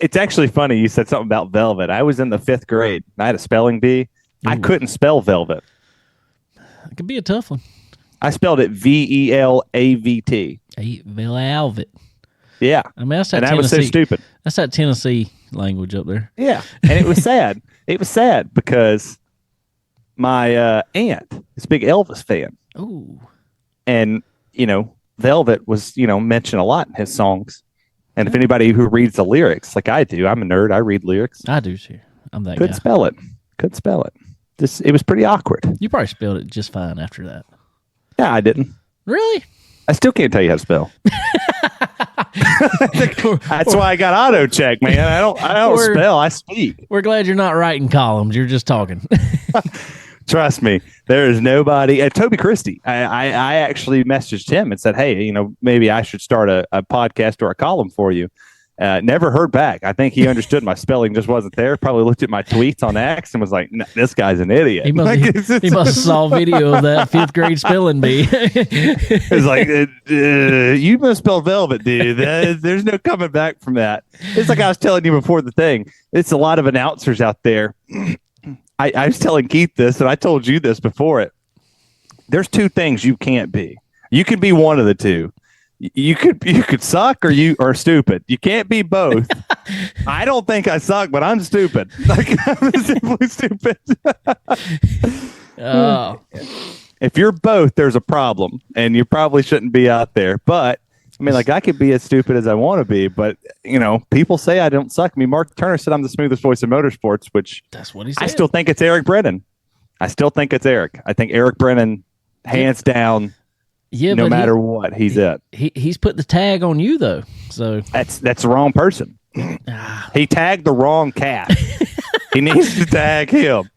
It's actually funny you said something about velvet. I was in the 5th grade. I had a spelling bee. Ooh. I couldn't spell velvet. It could be a tough one. I spelled it VELAVT. Velvet. Yeah. I mean, that's that and Tennessee. I was so stupid. That's that Tennessee language up there. Yeah. And it was sad. It was sad because my aunt is a big Elvis fan. Ooh. And, Velvet was, mentioned a lot in his songs. And if anybody who reads the lyrics, like I do, I'm a nerd. I read lyrics. I do too. I'm that Couldn't spell it. It was pretty awkward. You probably spelled it just fine after that. Yeah, I didn't. Really? I still can't tell you how to spell. That's why I got auto check, man. I don't spell. I speak. We're glad you're not writing columns. You're just talking. Trust me, there is nobody. Toby Christie, I actually messaged him and said, "Hey, maybe I should start a podcast or a column for you." Never heard back. I think he understood my spelling just wasn't there. Probably looked at my tweets on X and was like, "No, this guy's an idiot." He must have saw a video of that 5th grade spelling bee. It's like, you misspelled velvet, dude. There's no coming back from that. It's like I was telling you before the thing. It's a lot of announcers out there. I was telling Keith this, and I told you this before it. There's 2 things you can't be. You can be one of the 2. You could suck or you are stupid. You can't be both. I don't think I suck, but I'm stupid. Like, I'm simply stupid. Oh. If you're both, there's a problem, and you probably shouldn't be out there. But I mean, like, I could be as stupid as I want to be, but people say I don't suck. I mean, Mark Turner said I'm the smoothest voice in motorsports, which that's what he said. I still think it's Eric Brennan. I still think it's Eric. I think Eric Brennan, hands down, no matter what, he's it. He's put the tag on you though, so that's the wrong person. He tagged the wrong cat. He needs to tag him.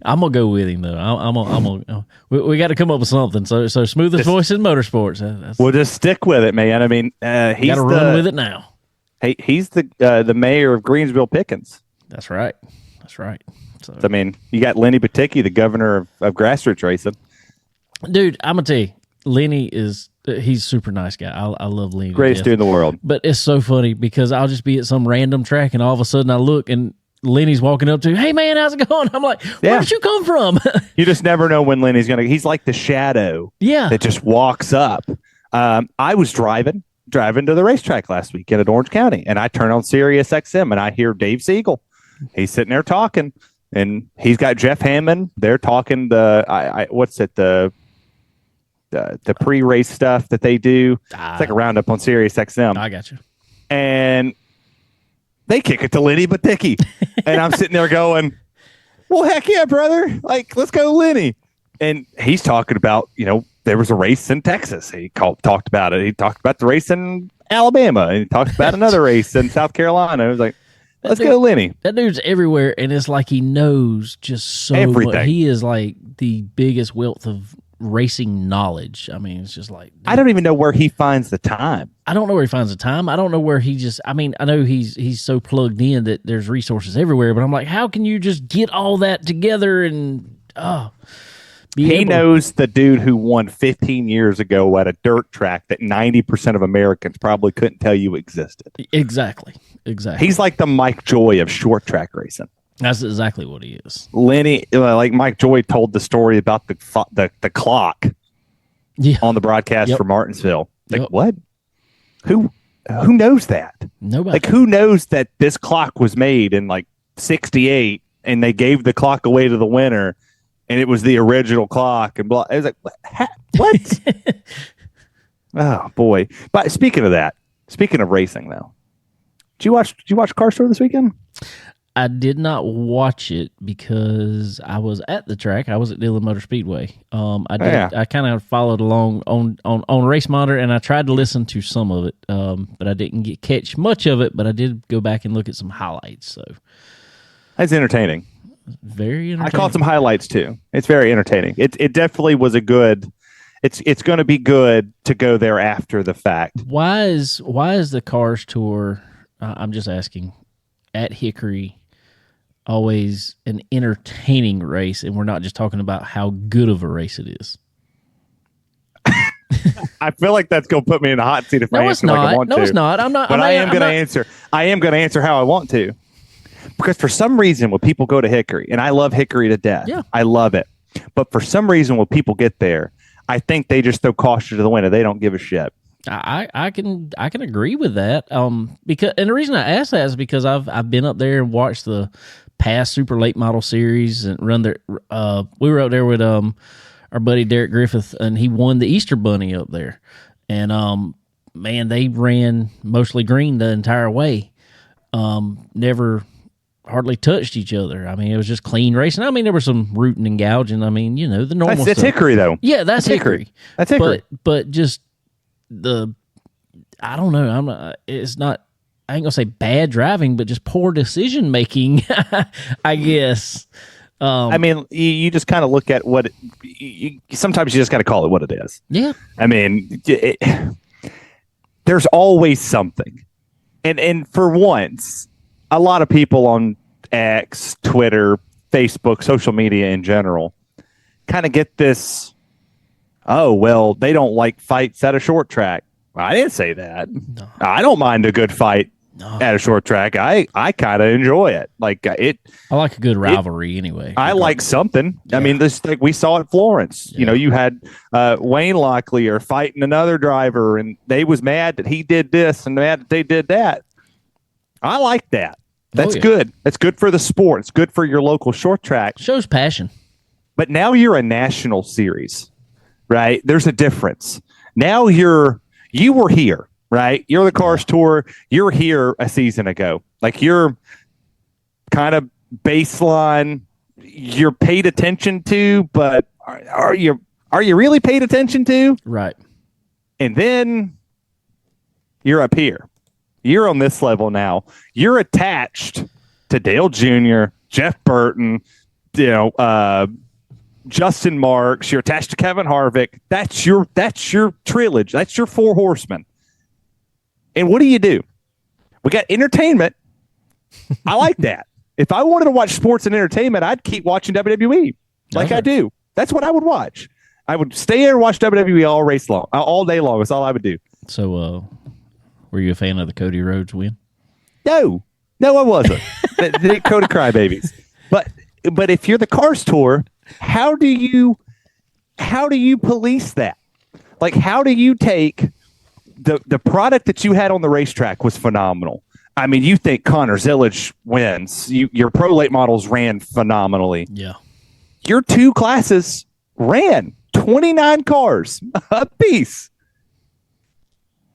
I'm gonna go with him though. I'm gonna. We got to come up with something. So smoothest voice in motorsports. We'll just stick with it, man. I mean, he's got to run with it now. He's the mayor of Greensville Pickens. That's right. So I mean, you got Lenny Baticki, the governor of grassroots racing. Dude, I'm gonna tell you, Lenny he's a super nice guy. I love Lenny. Greatest dude in the world. But it's so funny because I'll just be at some random track and all of a sudden I look and Lenny's walking up to, hey man, how's it going? I'm like, where did you come from? You just never know when Lenny's he's like the shadow that just walks up. I was driving to the racetrack last week in Orange County, and I turn on Sirius XM and I hear Dave Siegel. He's sitting there talking, and he's got Jeff Hammond. They're talking the pre-race stuff that they do. It's like a roundup on Sirius XM. I got you. And they kick it to Lenny Baticki. And I'm sitting there going, well, heck yeah, brother. Like, let's go, Lenny. And he's talking about, there was a race in Texas. He talked about it. He talked about the race in Alabama. And he talked about another race in South Carolina. I was like, let's go, Lenny. That dude's everywhere. And it's like he knows just so everything. Much. He is like the biggest wealth of racing knowledge. I mean, it's just like, dude, I don't even know where he finds the time. I don't know where he finds the time. I don't know where I know he's so plugged in that there's resources everywhere, but I'm like, how can you just get all that together and he knows the dude who won 15 years ago at a dirt track that 90% of Americans probably couldn't tell you existed. Exactly. He's like the Mike Joy of short track racing. That's exactly what he is. Lenny, like Mike Joy told the story about the clock on the broadcast for Martinsville. Like, what? Who knows that? Nobody. Like, who knows that this clock was made in like 68 and they gave the clock away to the winner and it was the original clock and blah. I was like, what? Oh boy. But speaking of racing though, did you watch Car Store this weekend? I did not watch it because I was at the track. I was at Dillon Motor Speedway. I kind of followed along on Race Monitor, and I tried to listen to some of it, but I didn't catch much of it. But I did go back and look at some highlights. So that's entertaining. Very entertaining. I caught some highlights too. It's very entertaining. It definitely was a good. It's going to be good to go there after the fact. Why is the Cars Tour? I'm just asking. At Hickory. Always an entertaining race, and we're not just talking about how good of a race it is. I feel like that's going to put me in a hot seat if I answer like I want to. No, it's not. I'm not. But I am going to answer. I am going to answer how I want to, because for some reason, when people go to Hickory, and I love Hickory to death, I love it. But for some reason, when people get there, I think they just throw caution to the wind. They don't give a shit. I can agree with that. Because the reason I ask that is because I've been up there and watched the past super late model series and run there. We were up there with our buddy Derek Griffith, and he won the Easter Bunny up there. And man, they ran mostly green the entire way. Never hardly touched each other. I mean, it was just clean racing. I mean, there was some rooting and gouging. I mean, the normal. That's stuff. Hickory though. Yeah, that's Hickory. That's Hickory. But just I don't know. It's not. I ain't gonna say bad driving, but just poor decision making, I guess. I mean, you just kind of look at what sometimes you just got to call it what it is. Yeah. I mean, there's always something, and for once, a lot of people on X, Twitter, Facebook, social media in general, kind of get this. Oh well, they don't like fights at a short track. I didn't say that. No. I don't mind a good fight at a short track. I kind of enjoy it. Like it. I like a good rivalry anyway. I like something. Yeah. I mean, this like we saw at Florence. Yeah. You had Wayne Locklear fighting another driver, and they was mad that he did this and mad that they did that. I like that. That's good. That's good for the sport. It's good for your local short track. Shows passion. But now you're a national series, right? There's a difference. Now you were here, right? You're the Cars Tour. You're here a season ago. Like you're kind of baseline you're paid attention to, but are you really paid attention to? Right. And then you're up here. You're on this level now. You're attached to Dale Jr., Jeff Burton, Justin Marks. You're attached to Kevin Harvick. That's your trilogy. That's your four horsemen. And what do? We got entertainment. I like that. If I wanted to watch sports and entertainment, I'd keep watching WWE like I do. That's what I would watch. I would stay there and watch WWE all day long. That's all I would do. So, were you a fan of the Cody Rhodes win? No, I wasn't. the Cody Crybabies. But if you're the Cars Tour, how do you police that? Like, how do you take the product that you had on the racetrack was phenomenal. I mean, you think Connor Zillage wins. Your Pro Late models ran phenomenally. Yeah. Your two classes ran 29 cars apiece.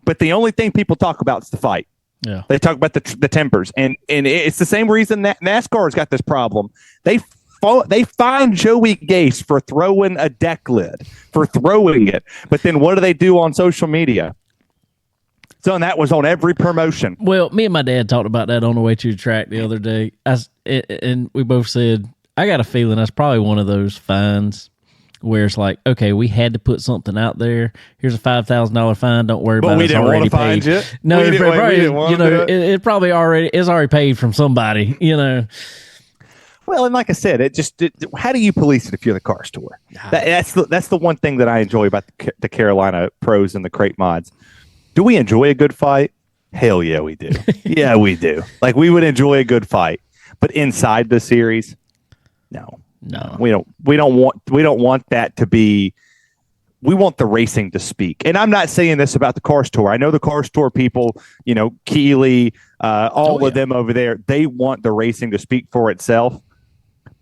But the only thing people talk about is the fight. Yeah. They talk about the tempers. And it's the same reason that NASCAR's got this problem. They find Joey Gase for throwing a deck lid, for throwing it. But then what do they do on social media? So, and that was on every promotion. Well, me and my dad talked about that on the way to the track the other day. And we both said, I got a feeling that's probably one of those fines where it's like, okay, we had to put something out there. Here's a $5,000 fine. Don't worry about it. But we didn't want to find you. No, it probably already paid from somebody, Well, and like I said, how do you police it if you're the Cars Tour? That's the one thing that I enjoy about the Carolina pros and the crate mods. Do we enjoy a good fight? Hell yeah, we do. Yeah, we do. Like, we would enjoy a good fight, but inside the series, no, we don't want that to be. We want the racing to speak. And I'm not saying this about the Cars Tour. I know the Cars Tour people, Keeley, all of them over there, they want the racing to speak for itself.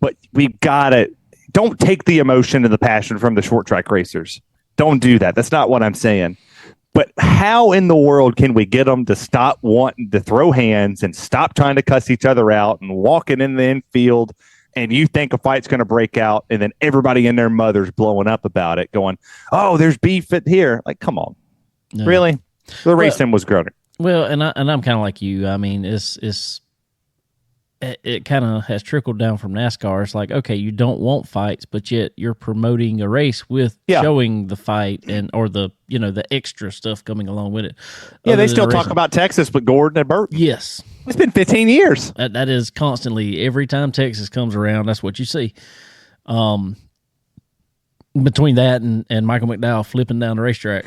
But we've got to don't take the emotion and the passion from the short track racers. Don't do that. That's not what I'm saying. But how in the world can we get them to stop wanting to throw hands and stop trying to cuss each other out and walking in the infield? And you think a fight's going to break out, and then everybody and their mother's blowing up about it, going, "Oh, there's beef at here." Like, come on, really? The racing was growing. Well, and I'm kind of like you. I mean, it kind of has trickled down from NASCAR. It's like, okay, you don't want fights, but yet you're promoting a race with showing the fight or the extra stuff coming along with it. Yeah, they still talk about Texas, but Gordon and Burton. Yes. It's been 15 years. That is constantly, every time Texas comes around, that's what you see. Between that and Michael McDowell flipping down the racetrack.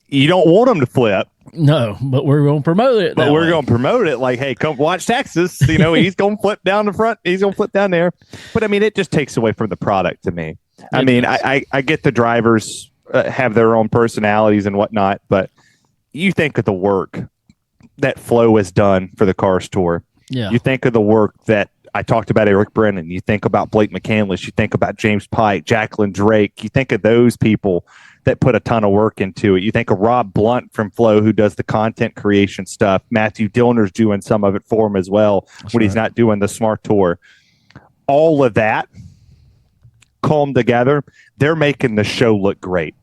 You don't want them to flip. No, but we're going to promote it. But we're going to promote it like, hey, come watch Texas. He's going to flip down the front. He's going to flip down there. But, I mean, it just takes away from the product to me. I get the drivers have their own personalities and whatnot, but you think of the work that Flo has done for the Cars Tour. Yeah. You think of the work that I talked about Eric Brennan. You think about Blake McCandless. You think about James Pike, Jacqueline Drake. You think of those people that put a ton of work into it. You think of Rob Blunt from Flo, who does the content creation stuff. Matthew Dillner's doing some of it for him as well. That's when he's not doing the Smart Tour. All of that calm together, they're making the show look great.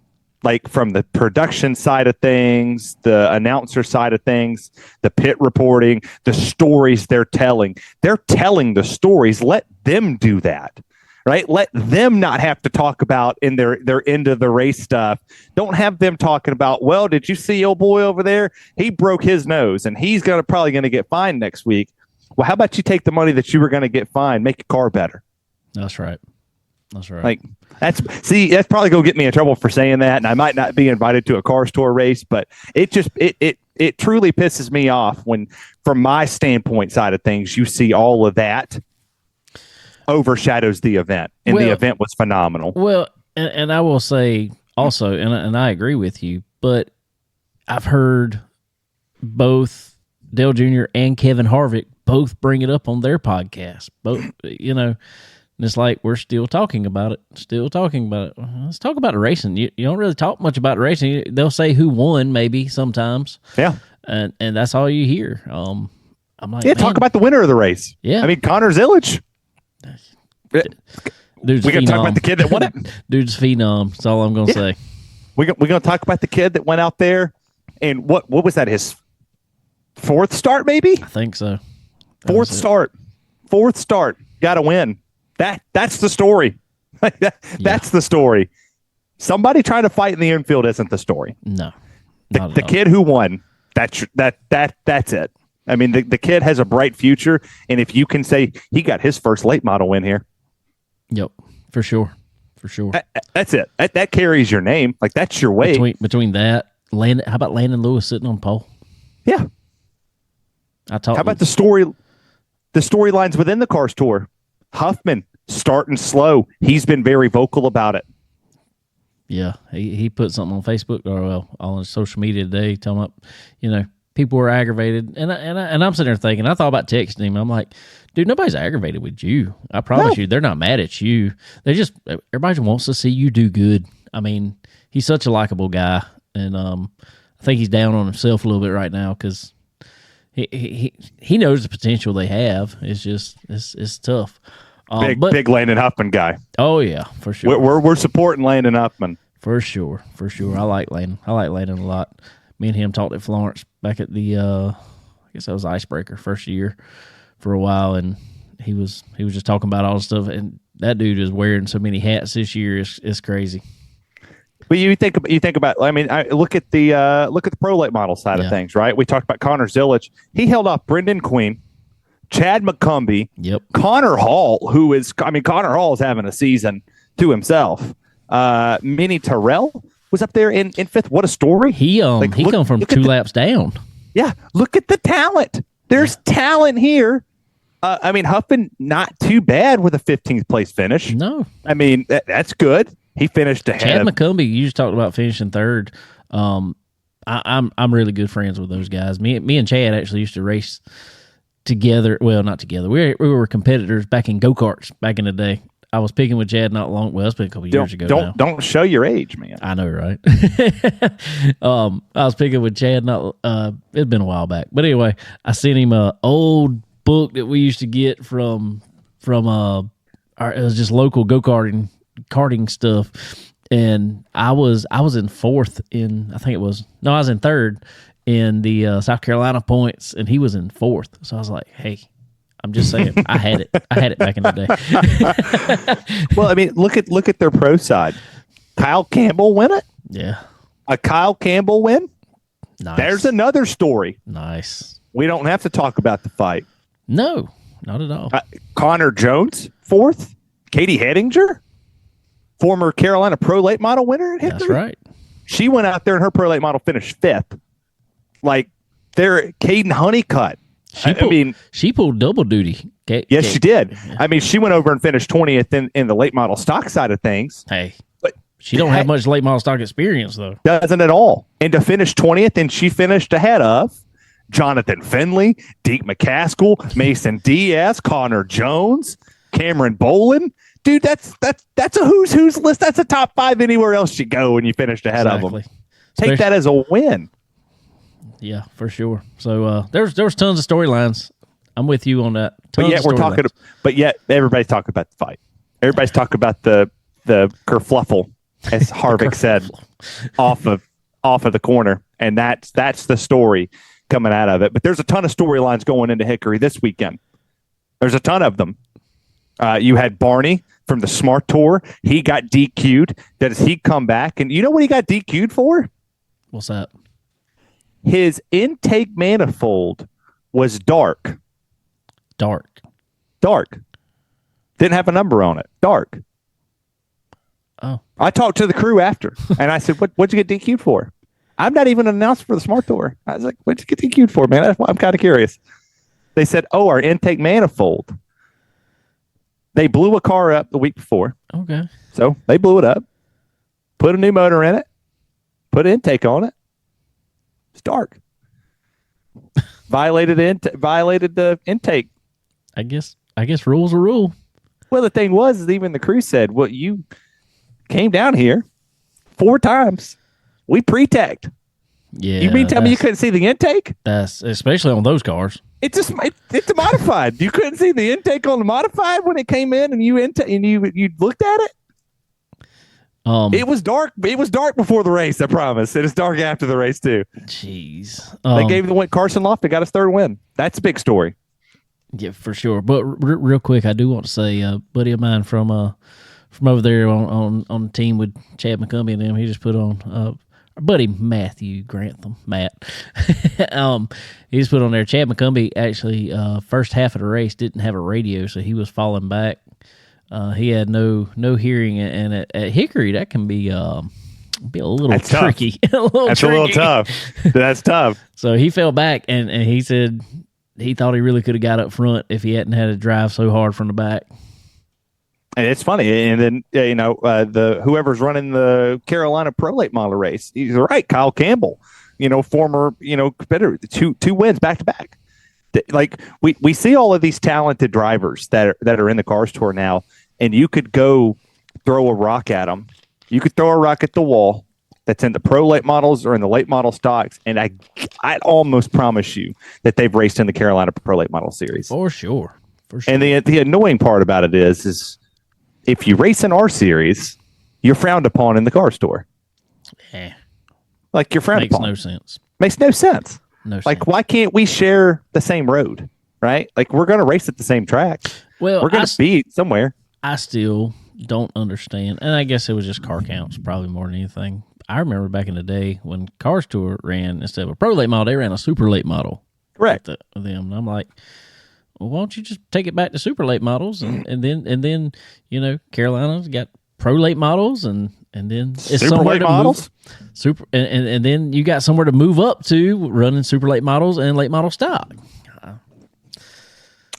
Like, from the production side of things, the announcer side of things, the pit reporting, the stories they're telling. They're telling the stories. Let them do that. Right? Let them not have to talk about in their end of the race stuff. Don't have them talking about, well, did you see old boy over there? He broke his nose and he's probably going to get fined next week. Well, how about you take the money that you were going to get fined, make your car better? That's right. Like, that's probably going to get me in trouble for saying that, and I might not be invited to a Cars Tour race, but it truly pisses me off when, from my standpoint side of things, you see all of that overshadows the event, and the event was phenomenal. Well, and I will say also, and I agree with you, but I've heard both Dale Jr. and Kevin Harvick both bring it up on their podcast. Both, and it's like, we're still talking about it. Let's talk about the racing. You don't really talk much about the racing. They'll say who won, maybe sometimes. Yeah, and that's all you hear. I'm like, talk about the winner of the race. Yeah, I mean, Connor Zillage. Dude's We gonna talk phenom. about the kid that won it. Dude's phenom. That's all I'm gonna say. We're gonna talk about the kid that went out there, and what was that? His fourth start, maybe? I think so. Fourth start. Got to win. That's the story. That's the story. Somebody trying to fight in the infield isn't the story. No. The kid who won. That's it. I mean, the kid has a bright future, and if you can say he got his first late model win here. Yep, for sure. That's it. That carries your name. Like, that's your way. Between that, how about Landon Lewis sitting on pole? Yeah. How about the storylines within the Cars Tour? Huffman starting slow. He's been very vocal about it. Yeah, he put something on Facebook or on social media today, telling up, people were aggravated, and I'm sitting there thinking, I thought about texting him. I'm like, dude, nobody's aggravated with you. I promise you, they're not mad at you. Everybody wants to see you do good. I mean, he's such a likable guy, and I think he's down on himself a little bit right now because he knows the potential they have. It's just it's tough. Big Landon Huffman guy. Oh yeah, for sure. We're supporting Landon Huffman for sure. I like Landon. I like Landon a lot. Me and him talked at Florence back at the I guess that was Icebreaker first year for a while, and he was just talking about all the stuff. And that dude is wearing so many hats this year. It's crazy. But you think about. I mean, look at the pro late model side of things, right? We talked about Connor Zillich. He held off Brendan Queen, Chad McCumbee, Connor Hall, Connor Hall is having a season to himself. Minnie Terrell was up there in fifth. What a story! He come from 2 laps down. Yeah, look at the talent. There's talent here. Huffman not too bad with a 15th place finish. No, I mean that's good. He finished ahead. Chad McCumbee, you just talked about finishing third. I'm really good friends with those guys. Me and Chad actually used to race together. Well, not together. We were competitors back in go-karts back in the day. I was picking with Chad not long. Well, it's been a couple years ago. Don't show your age, man. I know, right? I was picking with Chad. It's been a while back, but anyway, I sent him a old book that we used to get from it was just local go-karting stuff, and I was in fourth in I was in third in the South Carolina points, and he was in fourth. So I was like, hey. I'm just saying, I had it back in the day. Well, I mean, look at their pro side. Kyle Campbell win it. Yeah, a Kyle Campbell win. Nice. There's another story. Nice. We don't have to talk about the fight. No, not at all. Connor Jones fourth. Katie Hedinger, former Carolina Pro Late Model winner at Hickory. That's right. She went out there and her Pro Late Model finished fifth. Like they're Caden Honeycutt. She pulled double duty. Yes, she did. I mean, she went over and finished 20th in the late model stock side of things. Hey, but she don't have much late model stock experience, though. Doesn't at all. And to finish 20th, and she finished ahead of Jonathan Finley, Deke McCaskill, Mason Diaz, Connor Jones, Cameron Bolin. Dude, that's a who's list. That's a top 5 anywhere else you go, and you finished ahead of them. Take that as a win. Yeah, for sure. So there's tons of storylines. I'm with you on that. But yet everybody's talking about the fight. Everybody's talking about the kerfluffle, as Harvick said, off of the corner, and that's the story coming out of it. But there's a ton of storylines going into Hickory this weekend. There's a ton of them. You had Barney from the Smart Tour. He got DQ'd. Does he come back? And you know what he got DQ'd for? What's that? His intake manifold was dark. Didn't have a number on it. Dark. Oh. I talked to the crew after, and I said, what'd you get DQ'd for? I'm not even an announcer for the Smart Tour. I was like, what'd you get DQ'd for, man? I'm kind of curious. They said, our intake manifold. They blew a car up the week before. Okay. So they blew it up, put a new motor in it, put an intake on it. It's dark. Violated the intake. I guess rules are rule. Well, the thing was, is even the crew said, well, you came down here 4 times. We pre-tagged. Yeah, You mean tell me you couldn't see the intake? That's especially on those cars. It's a modified. You couldn't see the intake on the modified when it came in, and you looked at it. It was dark. It was dark before the race. I promise. It is dark after the race too. Jeez, they gave the win. Carson Lofton got his third win. That's a big story. Yeah, for sure. But real quick, I do want to say, a buddy of mine from over there on the team with Chad McCumbee and them, he just put on our buddy Matthew Grantham, Matt. He just put on there. Chad McCumbee actually first half of the race didn't have a radio, so he was falling back. He had no hearing, and at Hickory that can be a little tricky. A little tough. That's tough. So he fell back, and he said he thought he really could have got up front if he hadn't had to drive so hard from the back. And it's funny. And then the whoever's running the Carolina Pro Late Model race, he's right. Kyle Campbell, former competitor, two wins back to back. Like we see all of these talented drivers that are in the Cars Tour now, and you could go throw a rock at them. You could throw a rock at the wall that's in the Pro Late Models or in the late model stocks, and I'd almost promise you that they've raced in the Carolina Pro Late Model Series. For sure. And the annoying part about it is if you race in our series, you're frowned upon in the Cars Tour. Yeah. Like you're frowned upon. Makes no sense. Makes no sense. No like, sense. Why can't we share the same road, right? Like, we're going to race at the same track. Well, we're going to be somewhere. I still don't understand, and I guess it was just car counts probably more than anything. I remember back in the day when Cars Tour ran, instead of a Pro Late Model, they ran a Super Late Model. Correct. Them. And I'm like, well, why don't you just take it back to Super Late Models, and then Carolina's got Pro Late Models, and then it's Super Late Models. And then you got somewhere to move up to running Super Late Models and late model stock.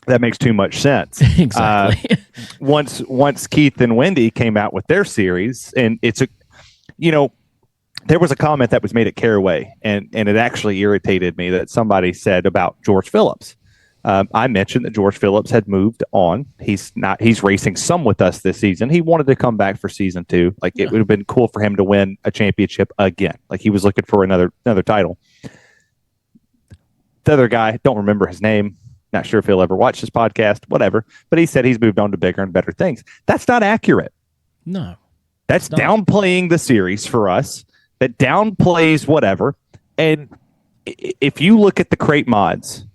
That makes too much sense. Exactly. Once Keith and Wendy came out with their series, and there was a comment that was made at Caraway, and it actually irritated me that somebody said about George Phillips. I mentioned that George Phillips had moved on. He's racing some with us this season. He wanted to come back for season 2. Like, it would have been cool for him to win a championship again. Like, he was looking for another title. The other guy, don't remember his name. Not sure if he'll ever watch this podcast, whatever. But he said he's moved on to bigger and better things. That's not accurate. No. That's downplaying the series for us. That downplays whatever. And if you look at the crate mods,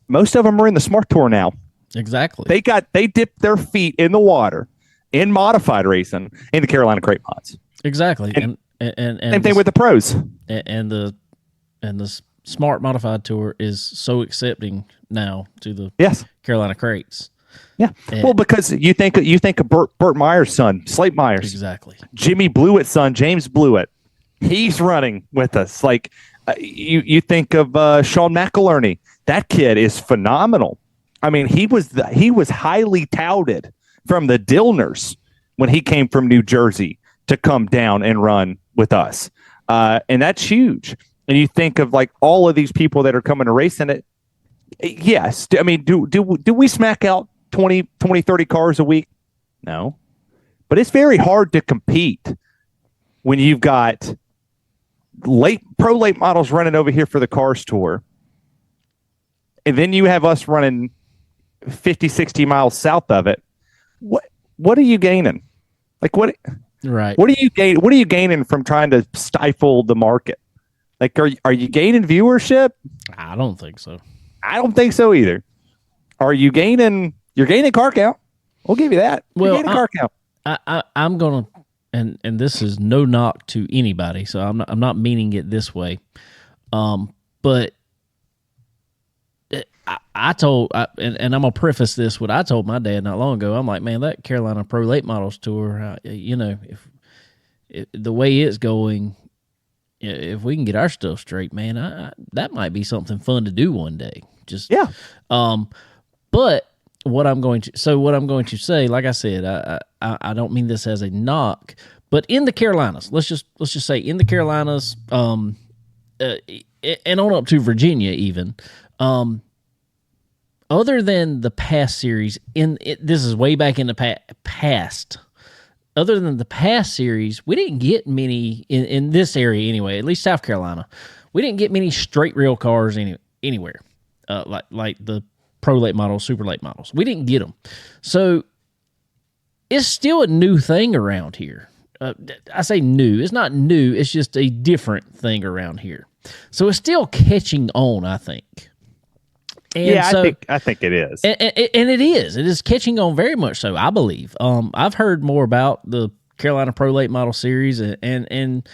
most of them are in the Smart Tour now. Exactly. They dipped their feet in the water in modified racing in the Carolina crate mods. Exactly. And same thing with the pros. And the Smart Modified Tour is so accepting now to the Carolina crates. Yeah. Well, because you think of Burt Meyer's son, Slate Myers. Exactly. Jimmy Blewett's son, James Blewett. He's running with us. Like, you think of Sean McIlerney. That kid is phenomenal. I mean, he was highly touted from the Dillners when he came from New Jersey to come down and run with us. And that's huge. And you think of like all of these people that are coming to race in it. Yes. I mean, do we smack out 20, 30 cars a week? No. But it's very hard to compete when you've got pro late models running over here for the Cars Tour. And then you have us running 50, 60 miles south of it. What are you gaining? Like, what? Right. What are you gaining from trying to stifle the market? Like, are you gaining viewership? I don't think so. I don't think so either. Are you gaining? You're gaining car count. We'll give you that. Well, you're gaining car count. I'm gonna, and this is no knock to anybody, so I'm not meaning it this way. But I told, and I'm gonna preface this what I told my dad not long ago. I'm like, man, that Carolina Pro Late Models Tour, if the way it's going, if we can get our stuff straight, man, that might be something fun to do one day. But what I'm going to say, like I said, I don't mean this as a knock, but in the Carolinas, let's just say in the Carolinas, and on up to Virginia even. Other than the past series, this is way back in the past, other than the past series, we didn't get many in this area anyway. At least South Carolina, we didn't get many straight rail cars anywhere, like the pro late models, super late models. We didn't get them, so it's still a new thing around here. I say new. It's not new. It's just a different thing around here. So it's still catching on, I think. And yeah, so, I think it is. And it is. It is catching on very much so, I believe. I've heard more about the Carolina Pro Late Model Series and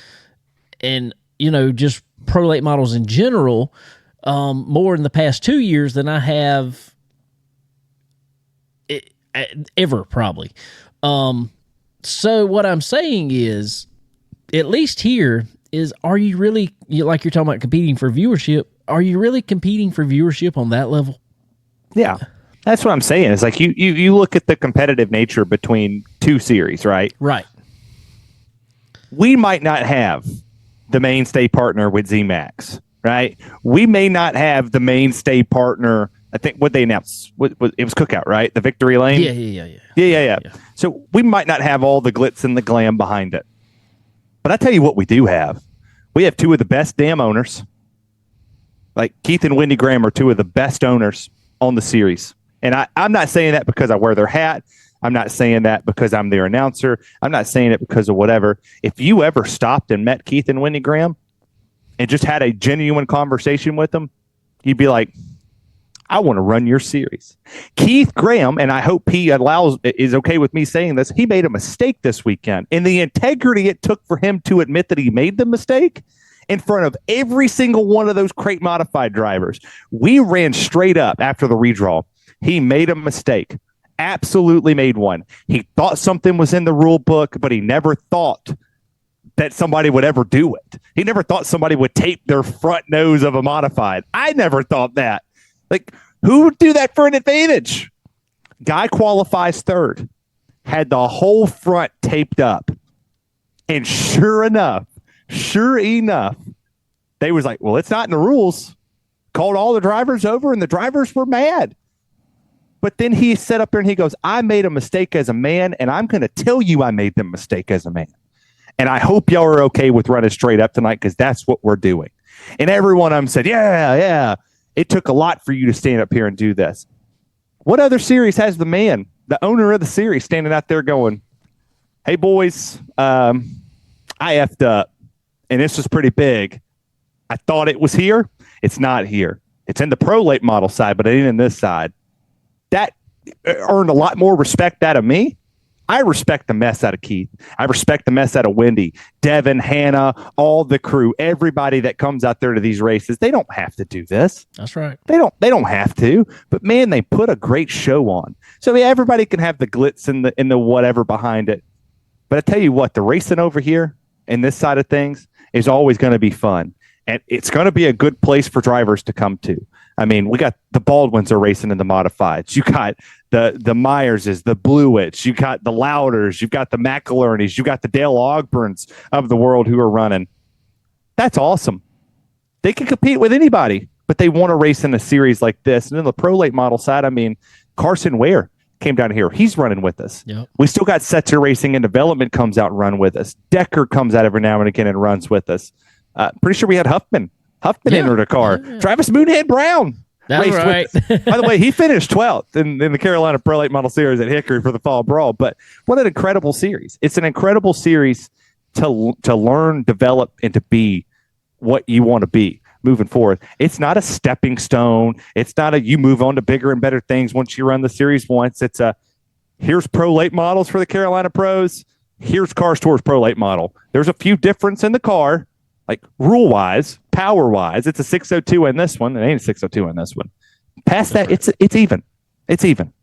just Pro Late Models in general more in the past 2 years than I have ever, probably. So what I'm saying is, at least here, are you really, like you're talking about competing for viewership, are you really competing for viewership on that level? Yeah, that's what I'm saying. It's like you look at the competitive nature between two series, right? Right. We might not have the mainstay partner with ZMAX, right? We may not have the mainstay partner. I think what they announced, it was Cookout, right? The Victory Lane? Yeah. So we might not have all the glitz and the glam behind it. But I tell you what we do have. We have two of the best damn owners. Like Keith and Wendy Graham are two of the best owners on the series. And I'm not saying that because I wear their hat. I'm not saying that because I'm their announcer. I'm not saying it because of whatever. If you ever stopped and met Keith and Wendy Graham and just had a genuine conversation with them, you'd be like, I want to run your series. Keith Graham, and I hope he is okay with me saying this, he made a mistake this weekend. And the integrity it took for him to admit that he made the mistake in front of every single one of those crate modified drivers. We ran straight up after the redraw. He made a mistake. Absolutely made one. He thought something was in the rule book, but he never thought that somebody would ever do it. He never thought somebody would tape their front nose of a modified. I never thought that. Like, who would do that for an advantage? Guy qualifies third, had the whole front taped up. And sure enough, they was like, well, it's not in the rules. Called all the drivers over, and the drivers were mad. But then he sat up there and he goes, I made a mistake as a man, and I'm going to tell you I made the mistake as a man. And I hope y'all are okay with running straight up tonight, because that's what we're doing. And every one of them said, yeah. It took a lot for you to stand up here and do this. What other series has the man, the owner of the series, standing out there going, hey, boys, I effed up, and this was pretty big. I thought it was here. It's not here. It's in the pro late model side, but it ain't in this side. That earned a lot more respect out of me. I respect the mess out of Keith. I respect the mess out of Wendy, Devin, Hannah, all the crew, everybody that comes out there to these races. They don't have to do this. That's right. They don't have to. But man, they put a great show on. So yeah, everybody can have the glitz and the whatever behind it. But I tell you what, the racing over here and this side of things is always going to be fun. And it's going to be a good place for drivers to come to. I mean, we got the Baldwins are racing in the modifieds. You got the Myerses, the Blewitts. You got the Lowders. You've got the McIlernys. You got the Dale Ogburns of the world who are running. That's awesome. They can compete with anybody, but they want to race in a series like this. And then the pro late model side, I mean, Carson Ware came down here. He's running with us. Yep. We still got Setzer Racing and Development comes out and run with us. Decker comes out every now and again and runs with us. Pretty sure we had Huffman entered a car. Yeah. Travis Moonhead Brown. That's right. By the way, he finished 12th in the Carolina Pro Late Model Series at Hickory for the Fall Brawl. But what an incredible series. It's an incredible series to learn, develop, and to be what you want to be moving forward. It's not a stepping stone. It's not you move on to bigger and better things once you run the series once. It's here's Pro Late Models for the Carolina Pros. Here's Cars Tours Pro Late Model. There's a few difference in the car. Like rule-wise, power-wise, it's a 602 in this one. It ain't a 602 in this one. Past that, it's even. It's even.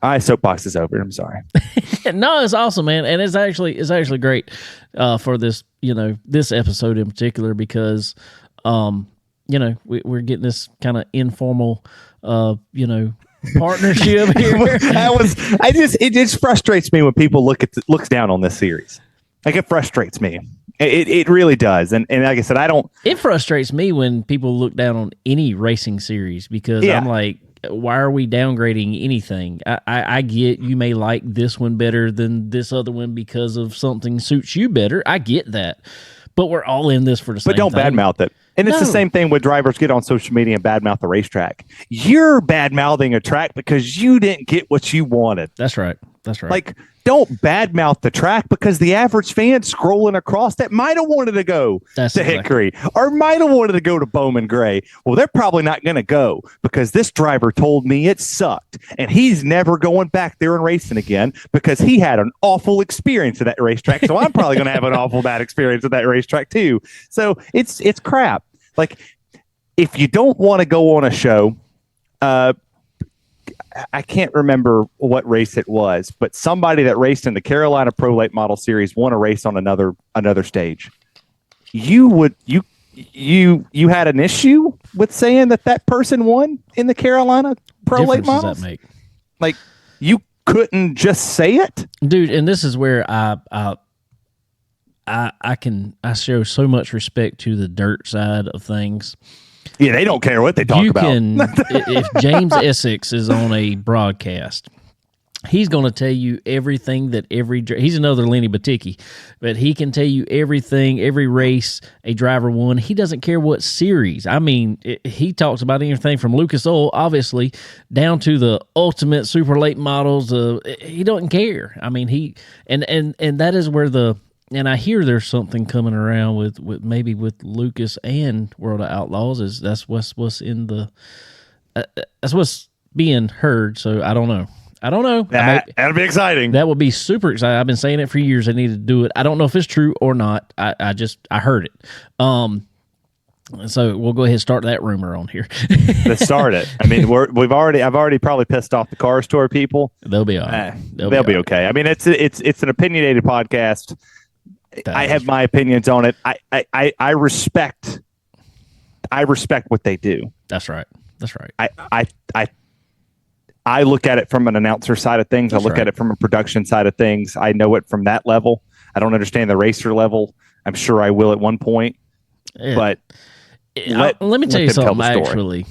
All right, soapbox is over. I'm sorry. No, it's awesome, man, and it's actually great for this this episode in particular because we're getting this kind of informal partnership here. It just frustrates me when people looks down on this series. Like it frustrates me. It really does. And like I said, It frustrates me when people look down on any racing series because I'm like, why are we downgrading anything? I get you may like this one better than this other one because of something suits you better. I get that. But we're all in this for the same thing. But don't badmouth it. And it's the same thing when drivers get on social media and badmouth the racetrack. You're badmouthing a track because you didn't get what you wanted. That's right. That's right. Like, don't badmouth the track because the average fan scrolling across that might have wanted to go to Hickory or might have wanted to go to Bowman Gray. Well, they're probably not going to go because this driver told me it sucked and he's never going back there and racing again because he had an awful experience at that racetrack. So I'm probably going to have an awful bad experience at that racetrack too. So it's crap. Like, if you don't want to go on a show, I can't remember what race it was, but somebody that raced in the Carolina Pro Late Model Series won a race on another stage. You had an issue with saying that person won in the Carolina Pro Late Models? Does that make? Like, you couldn't just say it, dude. And this is where I show so much respect to the dirt side of things. Yeah, they don't care what they talk about. If James Essex is on a broadcast, he's going to tell you everything that he's another Lenny Batticki, but he can tell you everything, every race a driver won. He doesn't care what series. I mean, he talks about anything from Lucas Oil, obviously, down to the ultimate super late models. He doesn't care. I mean, and that is where and I hear there's something coming around with maybe with Lucas and World of Outlaws. That's what's being heard. So I don't know. That'll be exciting. That would be super exciting. I've been saying it for years. I need to do it. I don't know if it's true or not. I heard it. So we'll go ahead and start that rumor on here. Let's start it. I mean, I've already probably pissed off the Car Store people. They'll be all right. They'll be okay. I mean, it's an opinionated podcast. I have my opinions on it. I respect what they do. That's right. I look at it from an announcer side of things. I look at it from a production side of things. I know it from that level. I don't understand the racer level. I'm sure I will at one point. Yeah. But let me tell you something, actually.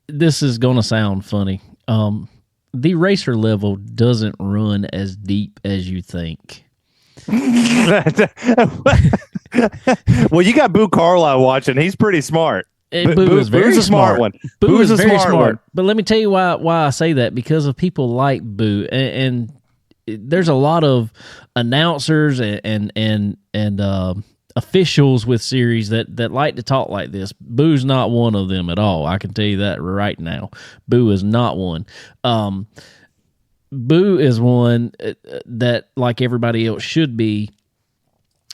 This is going to sound funny. The racer level doesn't run as deep as you think. Well, you got Boo Carlisle watching. He's pretty smart. Boo's a smart one. Boo is a very smart one. But let me tell you why I say that, because of people like Boo, and there's a lot of announcers and officials with series that like to talk like this. Boo's not one of them at all. I can tell you that right now. Boo is not one. Boo is one that, like everybody else should be,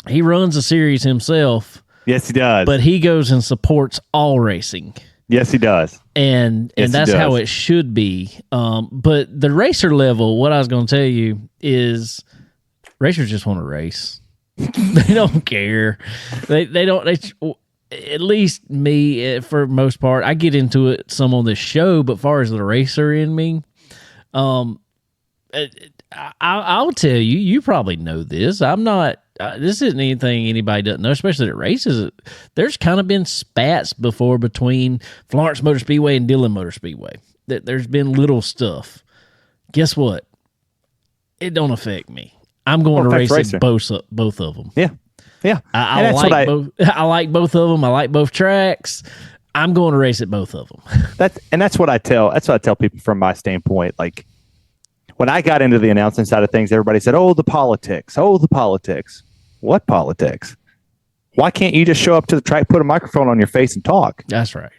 he runs a series himself. Yes, he does. But he goes and supports all racing. Yes, he does. And that's how it should be. But the racer level, what I was going to tell you is racers just want to race. They don't care. They don't. At least me, for most part, I get into it some on this show, but far as the racer in me, I'll tell you, you probably know this. I'm not, this isn't anything anybody doesn't know, especially at races. There's kind of been spats before between Florence Motor Speedway and Dillon Motor Speedway. There's been little stuff. Guess what? It don't affect me. I'm going to race at both of them. Yeah. Yeah. I like both of them. I like both tracks. I'm going to race at both of them. That's what I tell people from my standpoint. Like, when I got into the announcing side of things, everybody said, "Oh, the politics. Oh, the politics." What politics? Why can't you just show up to the track, put a microphone on your face, and talk? That's right.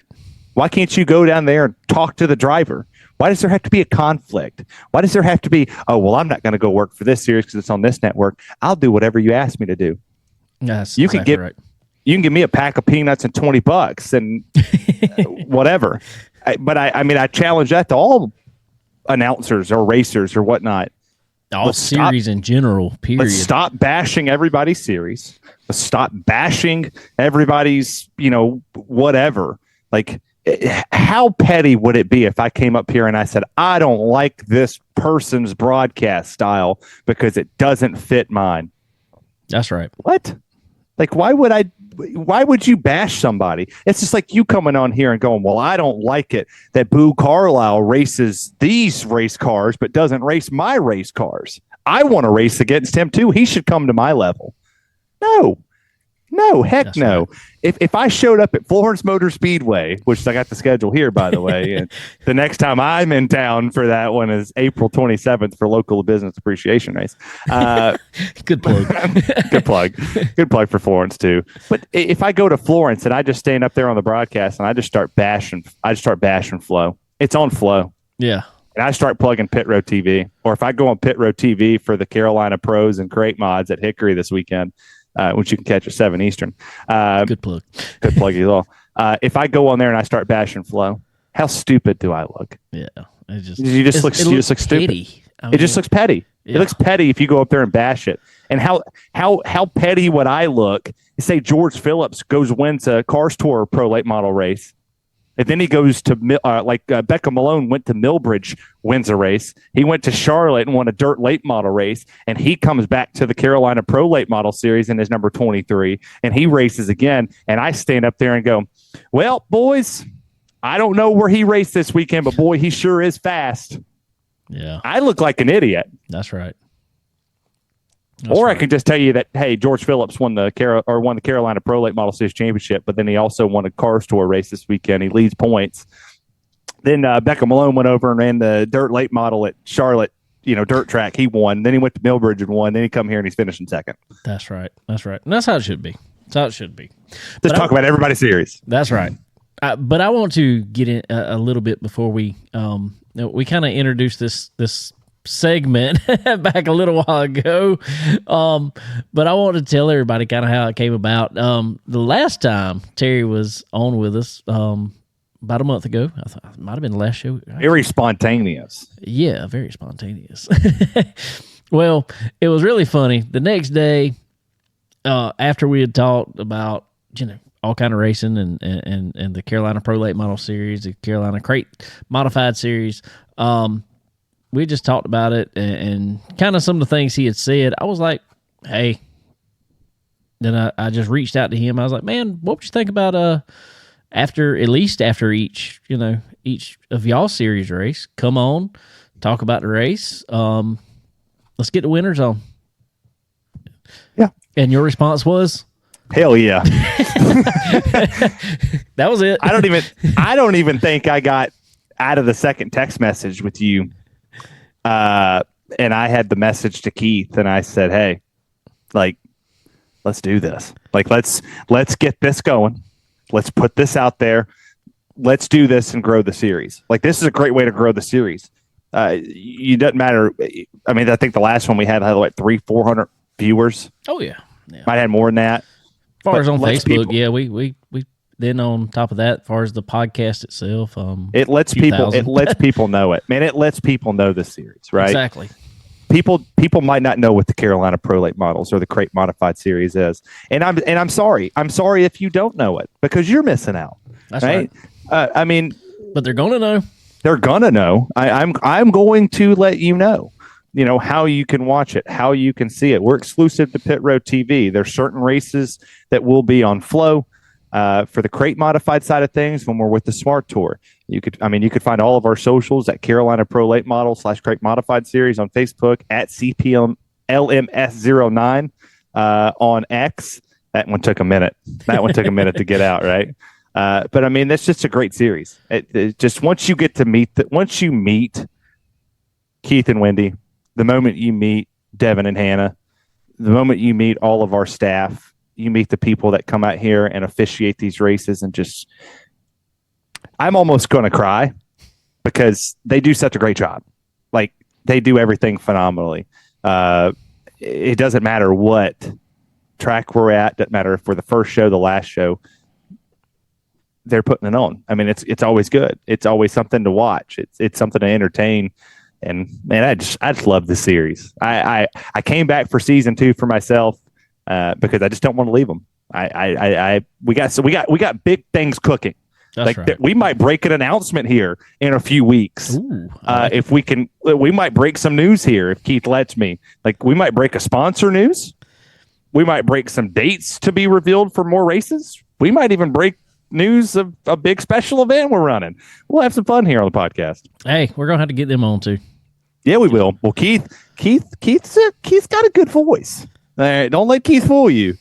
Why can't you go down there and talk to the driver? Why does there have to be a conflict? Why does there have to be, oh, well, I'm not going to go work for this series because it's on this network. I'll do whatever you ask me to do. That's you exactly can right. You can give me a pack of peanuts and $20 and whatever. I challenge that to all announcers or racers or whatnot. All series in general, period. Let's stop bashing everybody's series. Let's stop bashing everybody's, whatever. Like, how petty would it be if I came up here and I said, I don't like this person's broadcast style because it doesn't fit mine? That's right. What? Like, why would you bash somebody? It's just like you coming on here and going, well, I don't like it that Boo Carlisle races these race cars, but doesn't race my race cars. I want to race against him too. He should come to my level. No, heck no. Right. If I showed up at Florence Motor Speedway, which I got the schedule here, by the way, and the next time I'm in town for that one is April 27th for local business appreciation race. Good plug. Good plug for Florence too. But if I go to Florence and I just stand up there on the broadcast and I just start bashing Flo. It's on Flo. Yeah. And I start plugging Pit Road TV. Or if I go on Pit Road TV for the Carolina Pros and Crate Mods at Hickory this weekend, which you can catch at 7 Eastern. Good plug. Good plug as well. If I go on there and I start bashing Flo, how stupid do I look? Yeah. You just look stupid. It just looks petty. Yeah. It looks petty if you go up there and bash it. And how petty would I look? Say George Phillips wins a Cars Tour Pro Late Model race. And then he goes to Becca Malone went to Millbridge, wins a race. He went to Charlotte and won a dirt late model race. And he comes back to the Carolina Pro Late Model Series and is number 23. And he races again. And I stand up there and go, well, boys, I don't know where he raced this weekend, but boy, he sure is fast. I look like an idiot. That's right. I can just tell you that, hey, George Phillips won the Carolina Pro Late Model Series Championship, but then he also won a Cars Tour race this weekend. He leads points. Then Becca Malone went over and ran the dirt late model at Charlotte, dirt track. He won. Then he went to Millbridge and won. Then he come here and he's finishing second. That's right. And that's how it should be. Just talk about everybody's series. That's right. But I want to get in a little bit before we kind of introduced this segment back a little while ago, but I want to tell everybody kind of how it came about. The last time Terry was on with us, about a month ago, I thought it might have been the last show. Very spontaneous. Yeah, very spontaneous. Well, it was really funny. The next day, after we had talked about all kind of racing and the Carolina Pro Late Model Series, the Carolina Crate Modified Series, we just talked about it and kind of some of the things he had said. I was like, hey. Then I just reached out to him. I was like, man, what would you think about after each of y'all series race, come on, talk about the race. Let's get the winners on. Yeah. And your response was? Hell yeah. That was it. I don't even think I got out of the second text message with you. And I had the message to Keith and I said, hey, let's do this. Let's get this going. Let's put this out there. Let's do this and grow the series. This is a great way to grow the series. It doesn't matter. I mean, I think the last one we had 300-400 viewers. Oh yeah. Might have more than that. As far as on Facebook, we then on top of that, as far as the podcast itself, it lets people know it. Man, it lets people know the series, right? Exactly. People might not know what the Carolina Pro Late Models or the Crate Modified Series is, and I'm sorry. I'm sorry if you don't know it because you're missing out. That's right. But they're gonna know. They're gonna know. I'm going to let you know. How you can watch it, how you can see it. We're exclusive to Pit Road TV. There's certain races that will be on Flow. For the Crate Modified side of things, when we're with the Smart Tour, you could find all of our socials at Carolina Pro Late Model / Crate Modified Series on Facebook, at CPM LMS09 on X. That one took a minute. To get out, right? But that's just a great series. It just once you meet Keith and Wendy, the moment you meet Devin and Hannah, the moment you meet all of our staff, you meet the people that come out here and officiate these races, and just, I'm almost going to cry because they do such a great job. They do everything phenomenally. It doesn't matter what track we're at. Doesn't matter if we're the first show, the last show. They're putting it on. It's always good. It's always something to watch. It's something to entertain. And man, I just love the series. I came back for season 2 for myself. Because I just don't want to leave them. We got big things cooking. That's right. We might break an announcement here in a few weeks. Ooh, if we can, we might break some news here if Keith lets me. We might break a sponsor news. We might break some dates to be revealed for more races. We might even break news of a big special event we're running. We'll have some fun here on the podcast. Hey, we're gonna have to get them on too. Yeah, we will. Well, Keith's got a good voice. Don't let Keith fool you.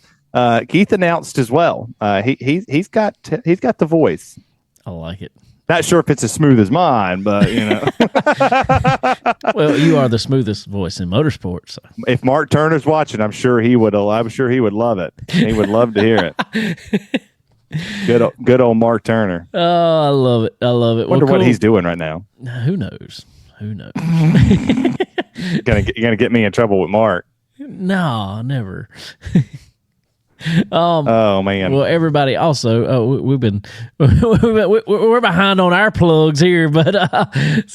Keith announced as well. He's got the voice. I like it. Not sure if it's as smooth as mine, but you know. Well, you are the smoothest voice in motorsports. So. If Mark Turner's watching, I'm sure he would love it. He would love to hear it. Good old Mark Turner. Oh, I love it. Wonder what he's doing right now. Who knows? You're gonna get me in trouble with Mark. No, never. Oh man. Well, everybody also we're behind on our plugs here, but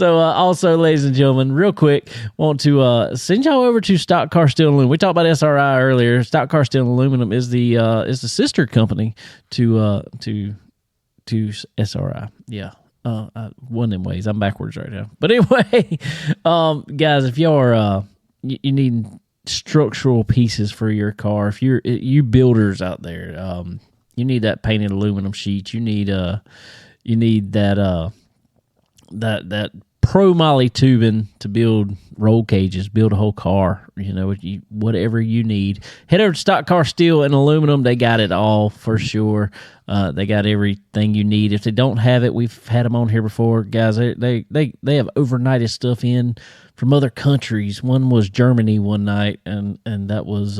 also, ladies and gentlemen, real quick, want to send y'all over to Stock Car Steel and Aluminum. We talked about SRI earlier. Stock Car Steel and Aluminum is the sister company to SRI. Yeah. One of them ways. I'm backwards right now. But anyway, guys, if y'all are you need structural pieces for your car, if you builders out there, you need that painted aluminum sheet. You need that pro moly tubing to build roll cages, build a whole car. You know, whatever you need. Head over to Stock Car Steel and Aluminum. They got it all for sure. They got everything you need. If they don't have it, we've had them on here before, guys. They have overnighted stuff in from other countries. One was Germany one night, and that was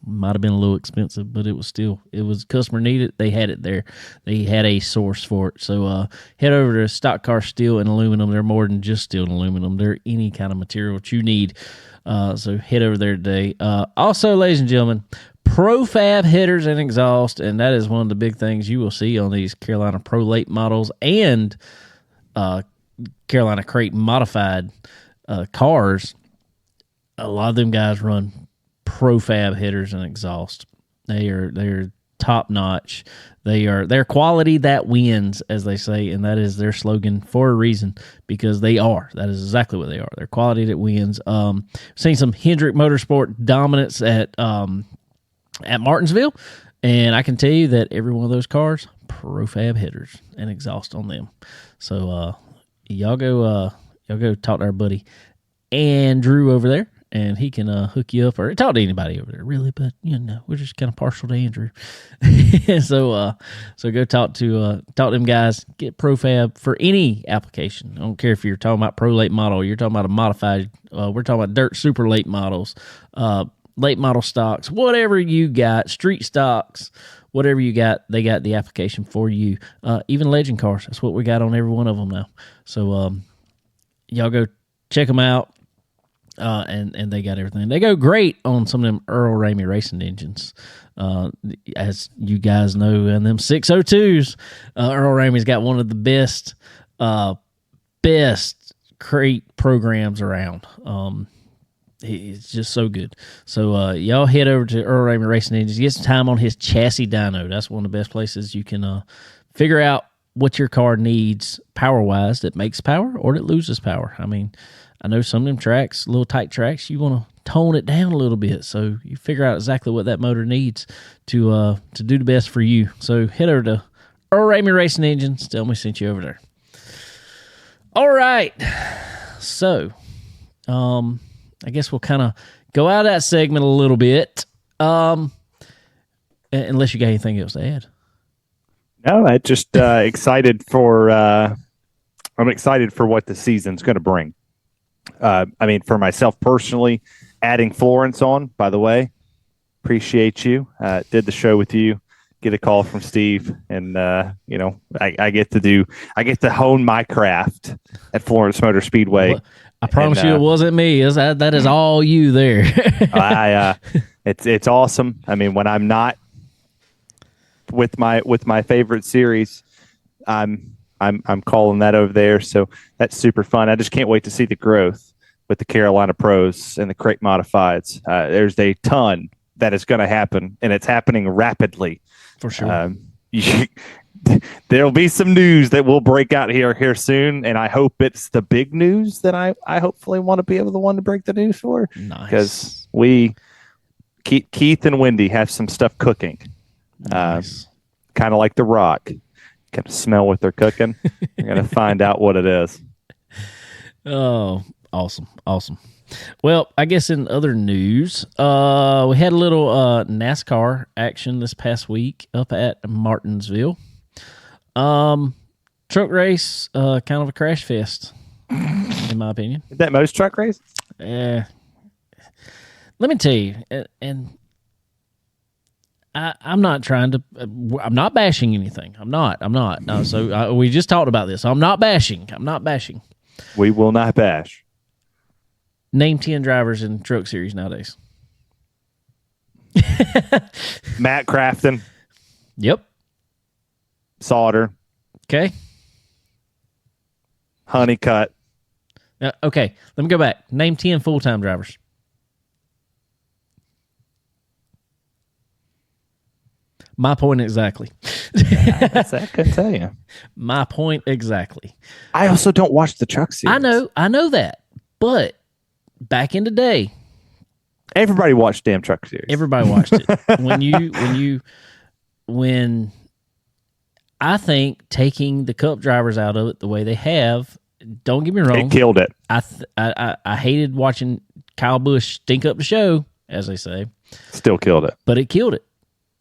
might have been a little expensive, but it was customer needed. They had it there. They had a source for it. So head over to Stock Car Steel and Aluminum. They're more than just steel and aluminum. They're any kind of material that you need. So head over there today. Also, ladies and gentlemen, ProFab headers and exhaust, and that is one of the big things you will see on these Carolina Pro late models and Carolina Crate modified cars. A lot of them guys run ProFab headers and exhaust. They're top notch. They're quality that wins, as they say, and that is their slogan for a reason, because they are. That is exactly what they are. They're quality that wins. Seen some Hendrick Motorsport dominance at Martinsville, and I can tell you that every one of those cars, ProFab headers and exhaust on them. So y'all go talk to our buddy Andrew over there, and he can hook you up, or talk to anybody over there, really. But you know, we're just kind of partial to Andrew. So go talk to them guys. Get ProFab for any application. I don't care if you're talking about pro late model, you're talking about a modified. We're talking about dirt super late models, late model stocks, whatever you got, street stocks, whatever you got, they got the application for you. Even legend cars, that's what we got on every one of them now. So y'all go check them out. And they got everything. They go great on some of them Earl Ramey racing engines. As you guys know, and them 602s, Earl Ramey's got one of the best crate programs around. It's just so good. So y'all head over to Earl Ramey Racing Engines. Get some time on his chassis dyno. That's one of the best places you can figure out what your car needs power-wise that makes power or that loses power. I mean, I know some of them tracks, little tight tracks, you want to tone it down a little bit. So you figure out exactly what that motor needs to do the best for you. So head over to Earl Ramey Racing Engines. Tell me I sent you over there. All right. So I guess we'll kind of go out of that segment a little bit. Unless you got anything else to add. No, I just excited for I'm excited for what the season's going to bring. I mean, for myself personally, adding Florence on, by the way, appreciate you. Did the show with you, get a call from Steve, and I get to hone my craft at Florence Motor Speedway. Well, I promise you, it wasn't me. That is all you there. It's awesome. I mean, when I'm not with my favorite series, I'm calling that over there, so that's super fun. I just can't wait to see the growth with the Carolina Pros and the crate modifieds. There's a ton that is going to happen, and it's happening rapidly. For sure. There'll be some news that will break out here soon, and I hope it's the big news that I hopefully want to be able to break the news for. Nice. Because we Keith and Wendy have some stuff cooking. Nice. Kind of like The Rock. Kind of smell what they're cooking. You're going to find out what it is. Oh, awesome. Well, I guess in other news, we had a little NASCAR action this past week up at Martinsville. Truck race, kind of a crash fest, in my opinion. Is that most truck races? Let me tell you, and I'm not trying to. I'm not bashing anything. I'm not. No, so we just talked about this. I'm not bashing. We will not bash. Name 10 drivers in Truck Series nowadays. Matt Crafton. Yep. Sauter. Okay. Honeycutt. Okay. Let me go back. Name 10 full-time drivers. My point exactly. I couldn't tell you. My point exactly. I also don't watch the Truck Series. I know that. But back in the day, everybody watched damn Truck Series. Everybody watched it. when I think taking the Cup drivers out of it the way they have, don't get me wrong, it killed it. I hated watching Kyle Busch stink up the show, as they say. Still killed it. But it killed it.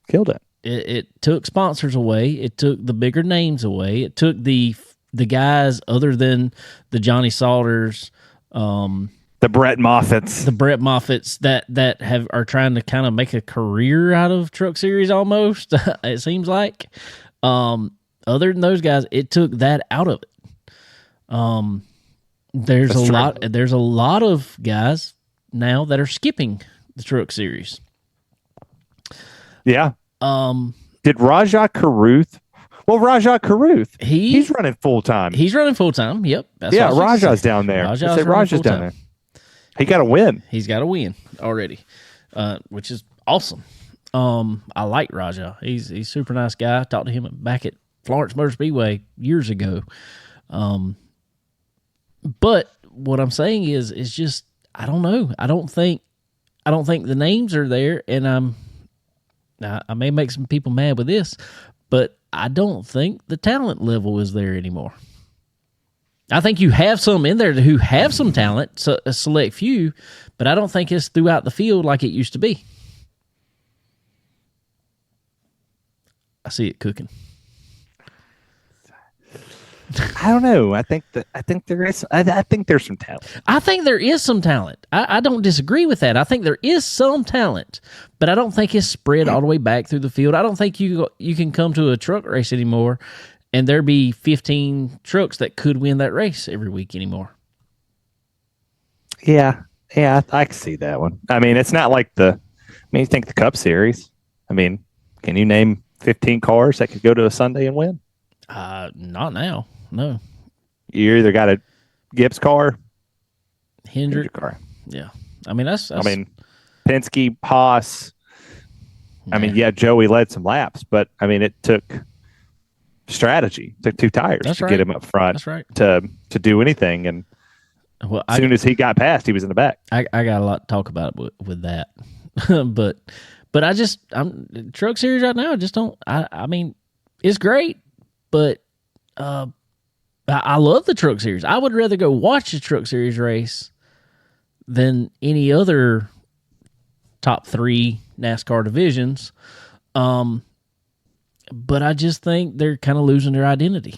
Killed it. It took sponsors away. It took the bigger names away. It took the guys other than the Johnny Sauters, the Brett Moffats, that are trying to kind of make a career out of Truck Series almost. It seems like. Other than those guys, it took that out of it. There's a lot of guys now that are skipping the Truck Series. Yeah. Did Rajah Caruth? Well, Rajah Caruth, he's running full time. He's running full time. Yep. Rajah's down there. Rajah's down there. He got a win. He's got a win already, which is awesome. I like Rajah. He's a super nice guy. I talked to him back at Florence Motor Speedway years ago. But what I'm saying is just I don't know. I don't think the names are there, and I may make some people mad with this, but I don't think the talent level is there anymore. I think you have some in there who have some talent, so a select few, but I don't think it's throughout the field like it used to be. I see it cooking. I don't know. I think there is. I think there's some talent. I think there is some talent. I don't disagree with that. I think there is some talent, but I don't think it's spread all the way back through the field. I don't think you can come to a truck race anymore and there be 15 trucks that could win that race every week anymore. Yeah, I can see that one. I mean, it's not like you think the Cup Series. I mean, can you name 15 cars that could go to a Sunday and win? Not now. No. You either got a Gibbs car, Hendrick car. Yeah. I mean, that's I mean, Penske, Haas. Yeah. I mean, Joey led some laps, but I mean, it took strategy. It took 2 tires to get him up front. That's right. To do anything, and as soon as he got past, he was in the back. I got a lot to talk about with that, but I'm Truck Series right now. I just don't. I mean, it's great, but I love the Truck Series. I would rather go watch the Truck Series race than any other top 3 NASCAR divisions. But I just think they're kind of losing their identity.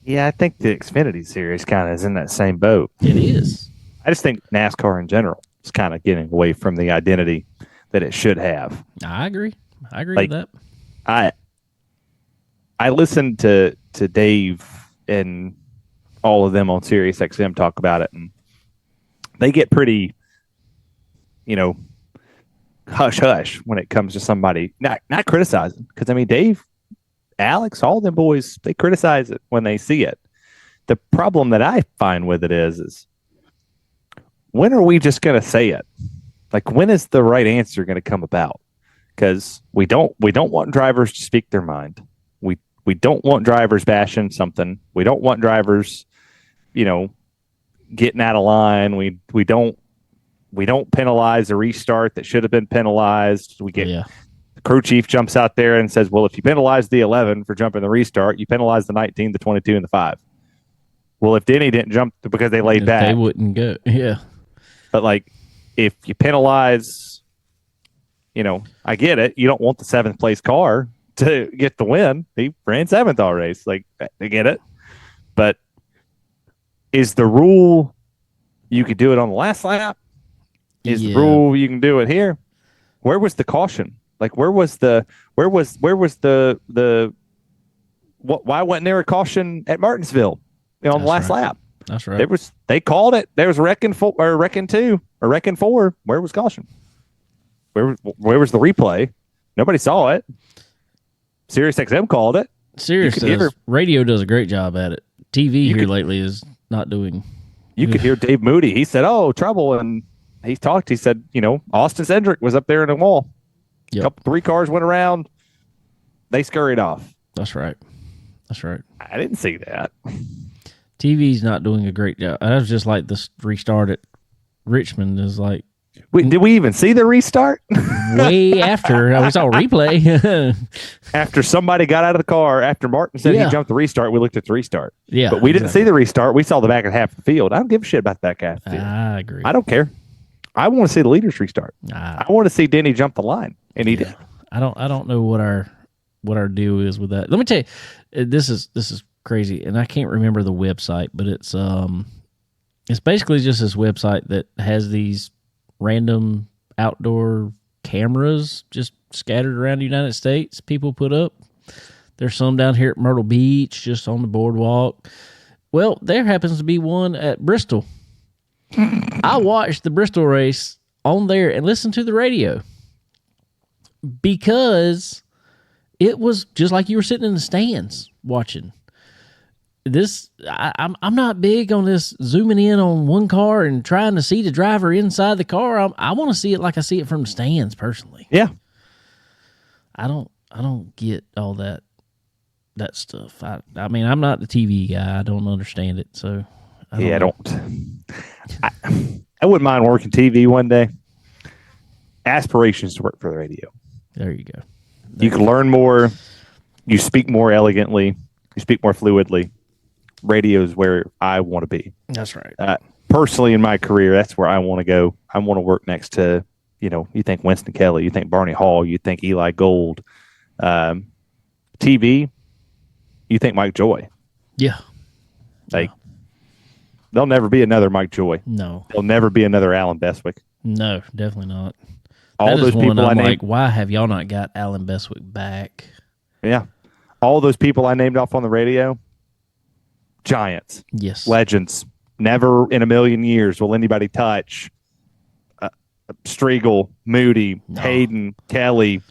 Yeah, I think the Xfinity Series kind of is in that same boat. It is. I just think NASCAR in general is kind of getting away from the identity that it should have. I agree with that. I listened to Dave and all of them on Sirius XM talk about it, and they get pretty, hush hush when it comes to somebody not criticizing. Because I mean, Dave, Alex, all them boys, they criticize it when they see it. The problem that I find with it is when are we just going to say it? Like, when is the right answer going to come about? Because we don't want drivers to speak their mind. We don't want drivers bashing something. We don't want drivers, getting out of line. We don't We don't penalize a restart that should have been penalized. We get Yeah. the crew chief jumps out there and says, well, if you penalize the 11 for jumping the restart, you penalize the 19, the 22, and the 5. Well, if Denny didn't jump because they laid back, they wouldn't go. Yeah. But like, if you penalize, I get it. You don't want the 7th place car to get the win. He ran 7th all race. Like, I get it. But is the rule you could do it on the last lap? Is the rule you can do it here? Where was the caution? Like, why wasn't there a caution at Martinsville on the last lap? That's right. They called it. There was wrecking 2 or wrecking 4. Where was caution? Where was the replay? Nobody saw it. SiriusXM called it. Radio does a great job at it. TV lately is not doing. You could hear Dave Moody. He said, "Oh, trouble," and he talked. He said, Austin Cedric was up there in the wall. Yep. 3 cars went around. They scurried off. That's right. I didn't see that. TV's not doing a great job. That was just like this restart at Richmond is like. Did we even see the restart? Way after. We saw a replay. After somebody got out of the car, after Martin said he jumped the restart, we looked at the restart. Yeah. But we didn't see the restart. We saw the back half of the field. I don't give a shit about the back half of the field. I agree. I don't care. I want to see the leaders restart. I want to see Denny jump the line. And he did. I don't know what our deal is with that. Let me tell you, this is crazy, and I can't remember the website, but it's basically just this website that has these random outdoor cameras just scattered around the United States people put up. There's some down here at Myrtle Beach, just on the boardwalk. Well, there happens to be one at Bristol. I watched the Bristol race on there and listened to the radio because it was just like you were sitting in the stands watching. I'm not big on this zooming in on one car and trying to see the driver inside the car. I want to see it like I see it from the stands personally. Yeah. I don't get all that stuff. I mean, I'm not the TV guy. I don't understand it. So I wouldn't mind working TV one day. Aspirations to work for the radio. There you go. You can learn more. You speak more elegantly. You speak more fluidly. Radio is where I want to be. That's right. Personally, in my career, that's where I want to go. I want to work next to, you think Winston Kelly, you think Barney Hall, you think Eli Gold. TV, you think Mike Joy. Yeah. There'll never be another Mike Joy. No. There'll never be another Alan Beswick. No, definitely not. All those people I named. Like, why have y'all not got Alan Beswick back? Yeah. All those people I named off on the radio, giants. Yes. Legends. Never in a million years will anybody touch Striegel, Moody, Hayden, Kelly,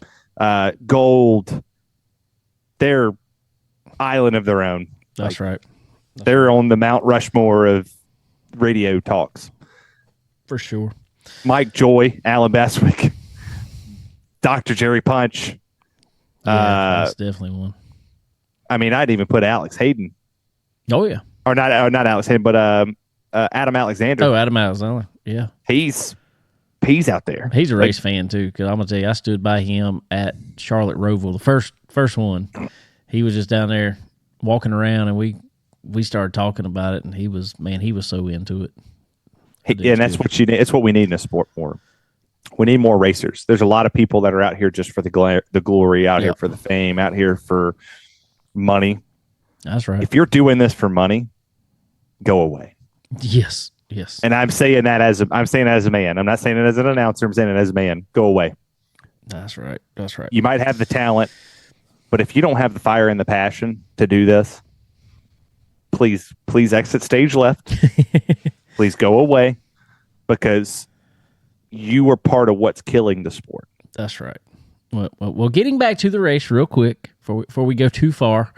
Gold. They're island of their own. That's right. They're on the Mount Rushmore of radio talks. For sure. Mike Joy, Alan Beswick, Dr. Jerry Punch. Yeah, that's definitely one. I mean, I'd even put Alex Hayden. Oh, yeah. Or not Alex Hayden, but Adam Alexander. Oh, Adam Alexander. Yeah. He's out there. He's a race fan, too, because I'm going to tell you, I stood by him at Charlotte Roval, the first one. He was just down there walking around, and we started talking about it, and he was so into it. And that's what you need. It's what we need in a sport more. We need more racers. There's a lot of people that are out here just for the glory, out here for the fame, out here for money. That's right. If you're doing this for money, go away. Yes. And I'm saying that as a man. I'm not saying it as an announcer. I'm saying it as a man. Go away. That's right. You might have the talent, but if you don't have the fire and the passion to do this, please exit stage left. Please go away, because you are part of what's killing the sport. That's right. Well, getting back to the race real quick before we go too far,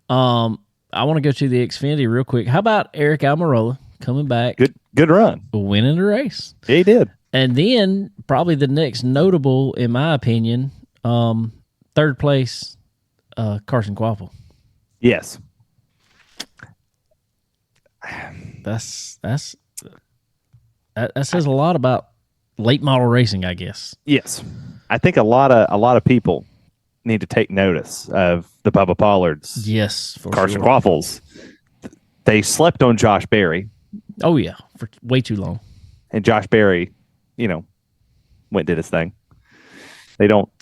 I want to go to the Xfinity real quick. How about Eric Almirola coming back? Good run. Winning the race. Yeah, he did. And then probably the next notable, in my opinion, third place, Carson Kvapil. Yes. That says a lot about late model racing, I guess. Yes, I think a lot of people need to take notice of the Bubba Pollards, Yes, for Carson sure. Quaffles. They slept on Josh Berry, Oh yeah, for way too long. and Josh Berry, went and did his thing. They're not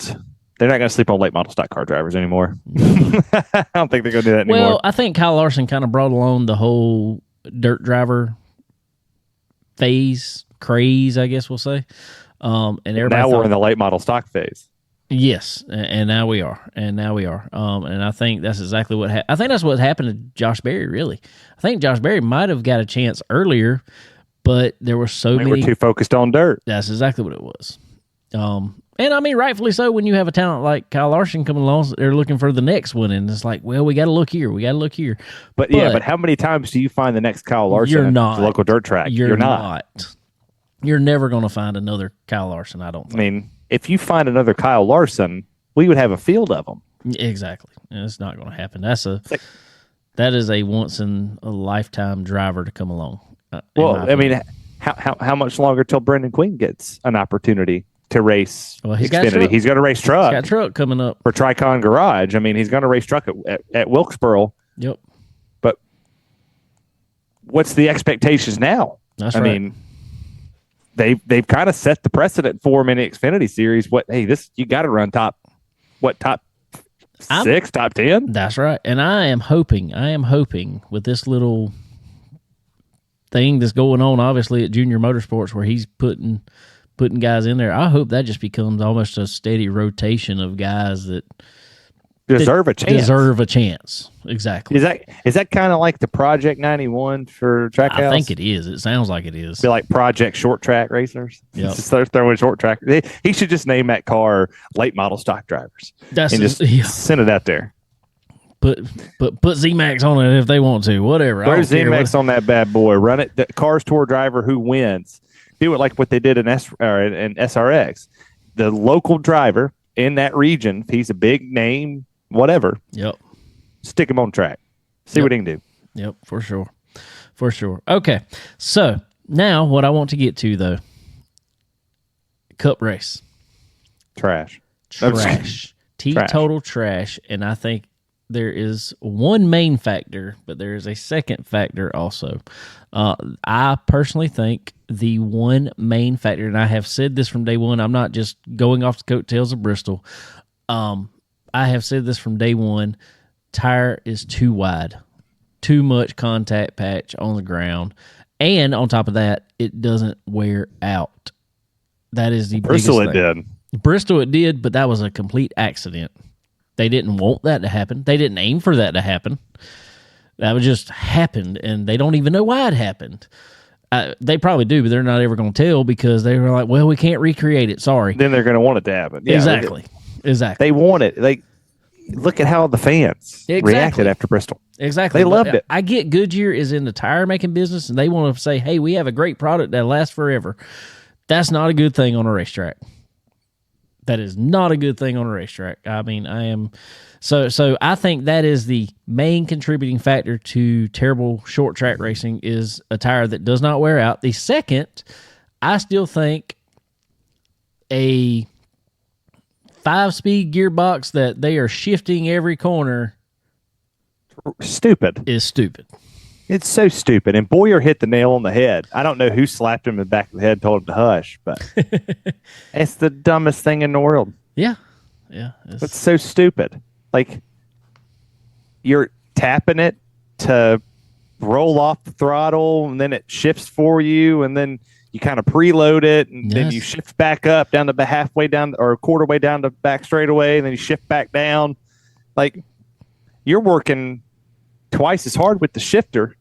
going to sleep on late model stock car drivers anymore. I don't think they're going to do that anymore. Well, I think Kyle Larson kind of brought along the whole dirt driver craze, I guess we'll say. And everybody now we're in the late model stock phase. Yes, and now we are, and I think that's exactly what I think that's what happened to Josh Berry. Really, I think Josh Berry might have got a chance earlier, but there were so many. We're too focused on dirt. That's exactly what it was. And I mean, rightfully so. When you have a talent like Kyle Larson coming along, they're looking for the next one, and it's like, well, we got to look here, But how many times do you find the next Kyle Larson at the local dirt track? You're not. You're never going to find another Kyle Larson, I don't think. I mean, if you find another Kyle Larson, we would have a field of them. Exactly. And it's not going to happen. That is a once in a lifetime driver to come along. Well, I mean, how much longer till Brendan Quinn gets an opportunity to race Xfinity? He's going to race truck. He's got truck coming up for Tricon Garage. I mean, he's going to race truck at Wilkesboro. Yep. But what's the expectations now? That's right. I mean, they've kind of set the precedent for him in the Xfinity series. You got to run top 6, top 10? That's right. And I am hoping with this little thing that's going on, obviously, at Junior Motorsports, where he's putting guys in there, I hope that just becomes almost a steady rotation of guys that deserve a chance. Exactly. Is that kind of like the Project 91 for Trackhouse? I think it is. It sounds like it is. Be like Project Short Track Racers. Yep. Just start throwing short track. He should just name that car Late Model Stock Drivers. Send it out there. Put Z-Max on it if they want to. Whatever. Throw Z-Max on that bad boy. Run it. The Cars Tour driver who wins. Do it like what they did in SRX. The local driver in that region, if he's a big name, whatever. Yep. Stick him on track. See what he can do. Yep, for sure. Okay, so now what I want to get to, though, Cup race. Trash. Total trash. And I think there is one main factor, but there is a second factor also. I personally think the one main factor, and I have said this from day one, I'm not just going off the coattails of Bristol. I have said this from day one, tire is too wide. Too much contact patch on the ground. And on top of that, it doesn't wear out. That is the Bristol biggest thing. Bristol it did, but that was a complete accident. They didn't want that to happen. They didn't aim for that to happen. That just happened, and they don't even know why it happened. They probably do, but they're not ever going to tell because they were like, well, we can't recreate it. Sorry. Then they're going to want it to happen. Yeah, exactly. They want it. Look at how the fans reacted after Bristol. Exactly. They loved it. I get Goodyear is in the tire making business, and they want to say, hey, we have a great product that lasts forever. That's not a good thing on a racetrack. That is not a good thing on a racetrack. I mean, so I think that is the main contributing factor to terrible short track racing is a tire that does not wear out. The second, I still think a 5-speed gearbox that they are shifting every corner stupid. It's so stupid. And Boyer hit the nail on the head. I don't know who slapped him in the back of the head and told him to hush, but it's the dumbest thing in the world. Yeah. It's so stupid. Like, you're tapping it to roll off the throttle, and then it shifts for you, and then you kind of preload it, and then you shift back up down to halfway down or a quarter way down to back straightaway, and then you shift back down. Like, you're working twice as hard with the shifter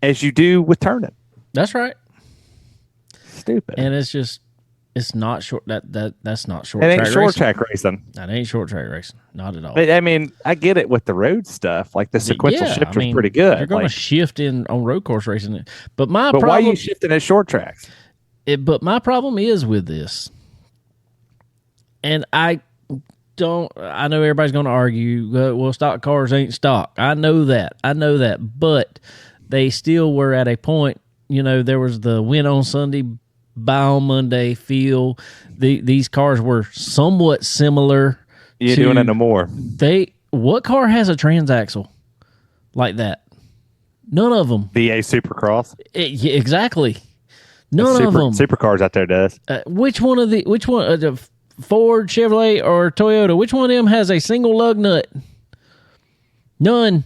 as you do with turning. That's right. Stupid. And it's not short. That's not short. It ain't short track racing. That ain't short track racing. Not at all. I mean, I get it with the road stuff. Like the sequential shifter is pretty good. You're going to shift in on road course racing. But why are you shifting at short tracks? But my problem is with this, and I know everybody's going to argue, well, stock cars ain't stock. I know that. But they still were at a point, there was the win on Sunday buy on Monday feel. These cars were somewhat similar. You're doing it no more. What car has a transaxle like that? None of them. VA Supercross. Yeah, exactly. None of them. Supercars out there does. Which one? The Ford, Chevrolet, or Toyota? Which one of them has a single lug nut? None.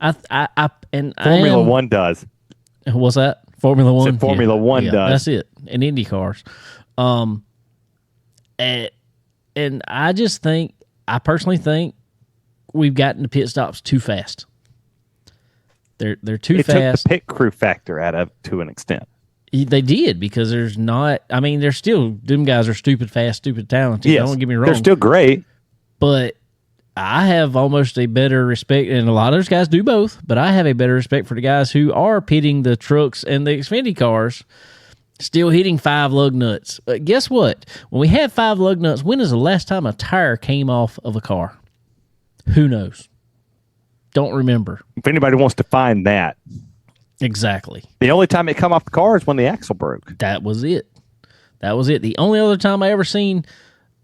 Formula One does. What's that? Formula One. Formula One does. That's it. And Indy cars. And I personally think we've gotten the pit stops too fast. They're too fast. It took the pit crew factor out of to an extent. They did, because there's not. I mean, they're still, them guys are stupid fast, stupid talented. Yes, don't get me wrong. They're still great. But I have almost a better respect, and a lot of those guys do both, but I have a better respect for the guys who are pitting the trucks and the Xfinity cars, still hitting 5 lug nuts. But guess what? When we have 5 lug nuts, when is the last time a tire came off of a car? Who knows? Don't remember. If anybody wants to find that. Exactly. The only time it come off the car is when the axle broke. That was it. The only other time I ever seen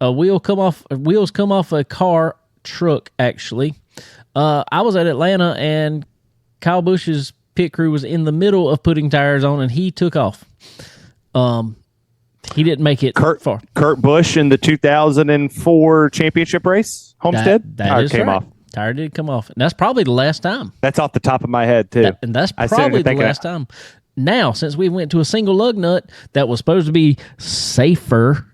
wheels come off a truck, actually. I was at Atlanta, and Kyle Busch's pit crew was in the middle of putting tires on, and he took off. He didn't make it far. Kurt Busch in the 2004 championship race, Homestead, tire came off. Tire did come off. And that's probably the last time. That's off the top of my head, too. And that's probably the last time. Now, since we went to a single lug nut that was supposed to be safer,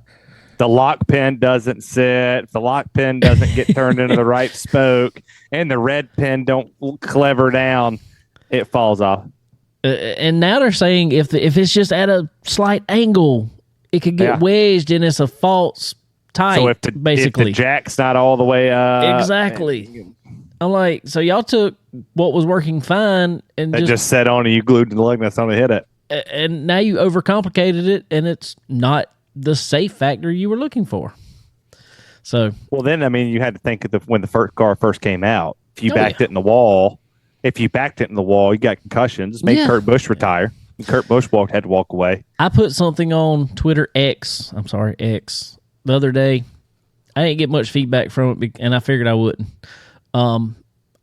the lock pin doesn't sit, the lock pin doesn't get turned into the right spoke, and the red pin don't clever down, it falls off. And now they're saying if it's just at a slight angle, it could get wedged, and it's a false tight. So if the jack's not all the way up, exactly. I'm like, so y'all took what was working fine and just set on, and you glued the lug nuts on and hit it, and now you overcomplicated it, and it's not the safe factor you were looking for. So, well, then I mean, you had to think of when the first car first came out. If you backed it in the wall, you got concussions. Made Kurt Busch retire. And Kurt Busch had to walk away. I put something on Twitter X the other day. I didn't get much feedback from it, and I figured I wouldn't.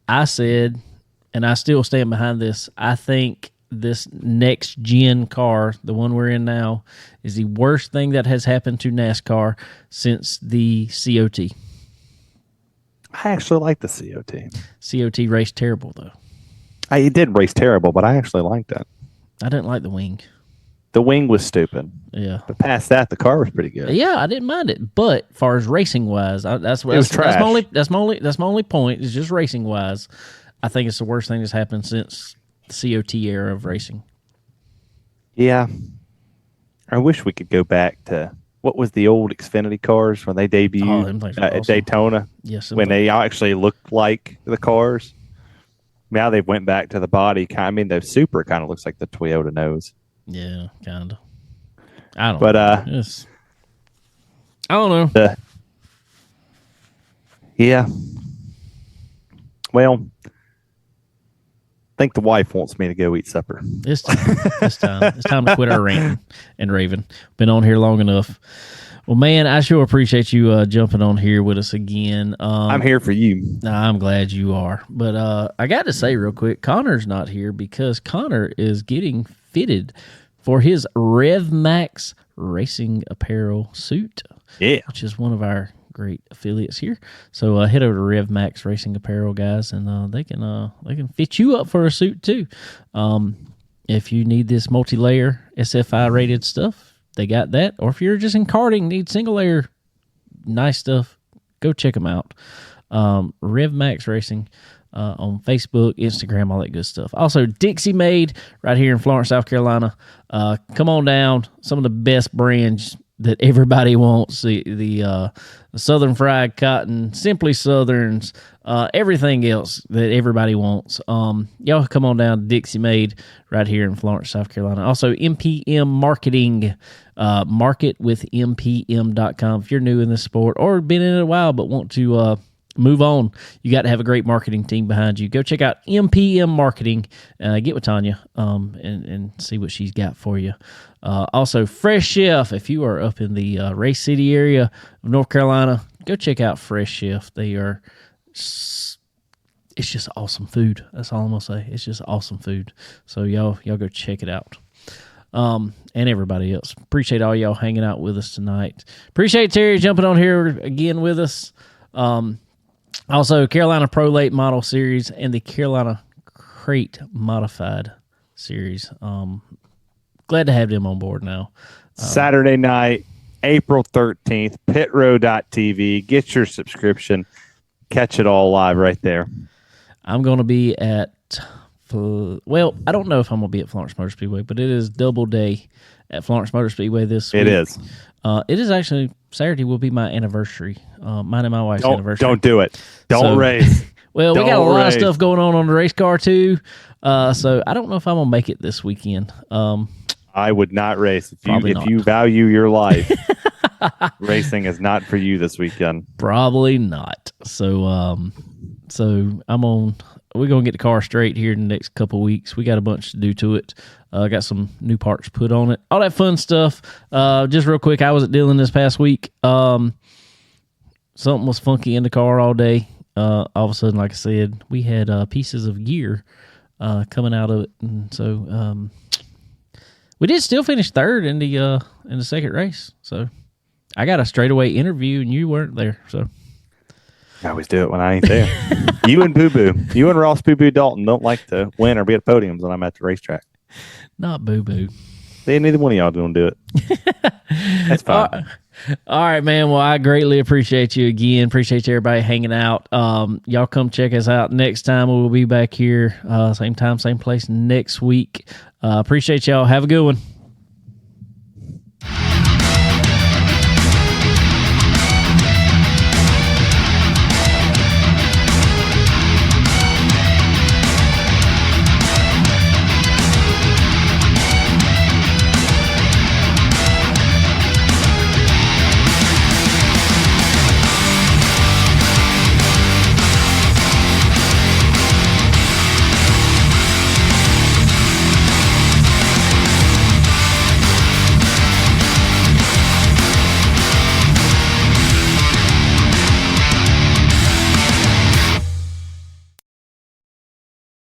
I said, and I still stand behind this, I think this next gen car, the one we're in now, is the worst thing that has happened to NASCAR since the COT. I actually like the COT. COT raced terrible, though. It did race terrible, but I actually liked it. I didn't like the wing. The wing was stupid. Yeah. But past that, the car was pretty good. Yeah, I didn't mind it. But as far as racing wise, that's my only point, is just racing wise. I think it's the worst thing that's happened since the COT era of racing. Yeah. I wish we could go back to what was the old Xfinity cars when they debuted at Daytona. Yes, when they actually looked like the cars. Now they've went back to the body. I mean, the Supra kind of looks like the Toyota nose. Yeah, kind of. I don't know. I don't know. Yeah. Well, I think the wife wants me to go eat supper. It's time. It's time to quit our ranting and raving. Been on here long enough. Well, man, I sure appreciate you jumping on here with us again. I'm here for you. I'm glad you are. But I got to say real quick, Connor's not here because Connor is getting fitted for his RevMax Racing Apparel suit. Yeah. Which is one of our great affiliates here. So head over to RevMax Racing Apparel, guys, and they can fit you up for a suit too. If you need this multi-layer SFI rated stuff, they got that. Or if you're just in karting, need single layer nice stuff, go check them out. RevMax Racing on Facebook, Instagram, all that good stuff. Also, Dixie Made right here in Florence, South Carolina. Come on down. Some of the best brands that everybody wants. The Southern Fried Cotton, Simply Southerns, everything else that everybody wants. Y'all come on down to Dixie Made right here in Florence, South Carolina. Also, MPM Marketing, marketwithmpm.com. If you're new in this sport or been in it a while but want to move on. You got to have a great marketing team behind you. Go check out MPM Marketing. Get with Tanya and see what she's got for you. Also, Fresh Chef. If you are up in the Race City area of North Carolina, go check out Fresh Chef. They are, it's just awesome food. That's all I'm gonna say. It's just awesome food. So y'all go check it out. And everybody else. Appreciate all y'all hanging out with us tonight. Appreciate Terry jumping on here again with us. Also, Carolina Pro Late Model Series and the Carolina Crate Modified Series. Glad to have them on board now. Saturday night, April 13th, pitrow.tv. Get your subscription. Catch it all live right there. I'm going to be at, well, I don't know if I'm going to be at Florence Motor Speedway, but it is double day at Florence Motor Speedway this week. It is. It is actually, Saturday will be my anniversary. Mine and my wife's anniversary. Don't do it. Don't race. Well, we got a lot of stuff going on the race car too. So I don't know if I'm going to make it this weekend. I would not race. If you value your life, racing is not for you this weekend. Probably not. So we're going to get the car straight here in the next couple of weeks. We got a bunch to do to it. Got some new parts put on it. All that fun stuff. Just real quick, I was at Dillon this past week. Something was funky in the car all day. All of a sudden, like I said, we had pieces of gear coming out of it. And so we did still finish third in the second race. So I got a straightaway interview, and you weren't there. So I always do it when I ain't there. You and Boo Boo, you and Ross Boo Boo Dalton don't like to win or be at podiums when I'm at the racetrack. Not Boo Boo. Neither one of y'all don't do it. That's fine. All right, man. Well, I greatly appreciate you again. Appreciate everybody hanging out. Y'all come check us out next time. We'll be back here, same time, same place next week. Appreciate y'all. Have a good one.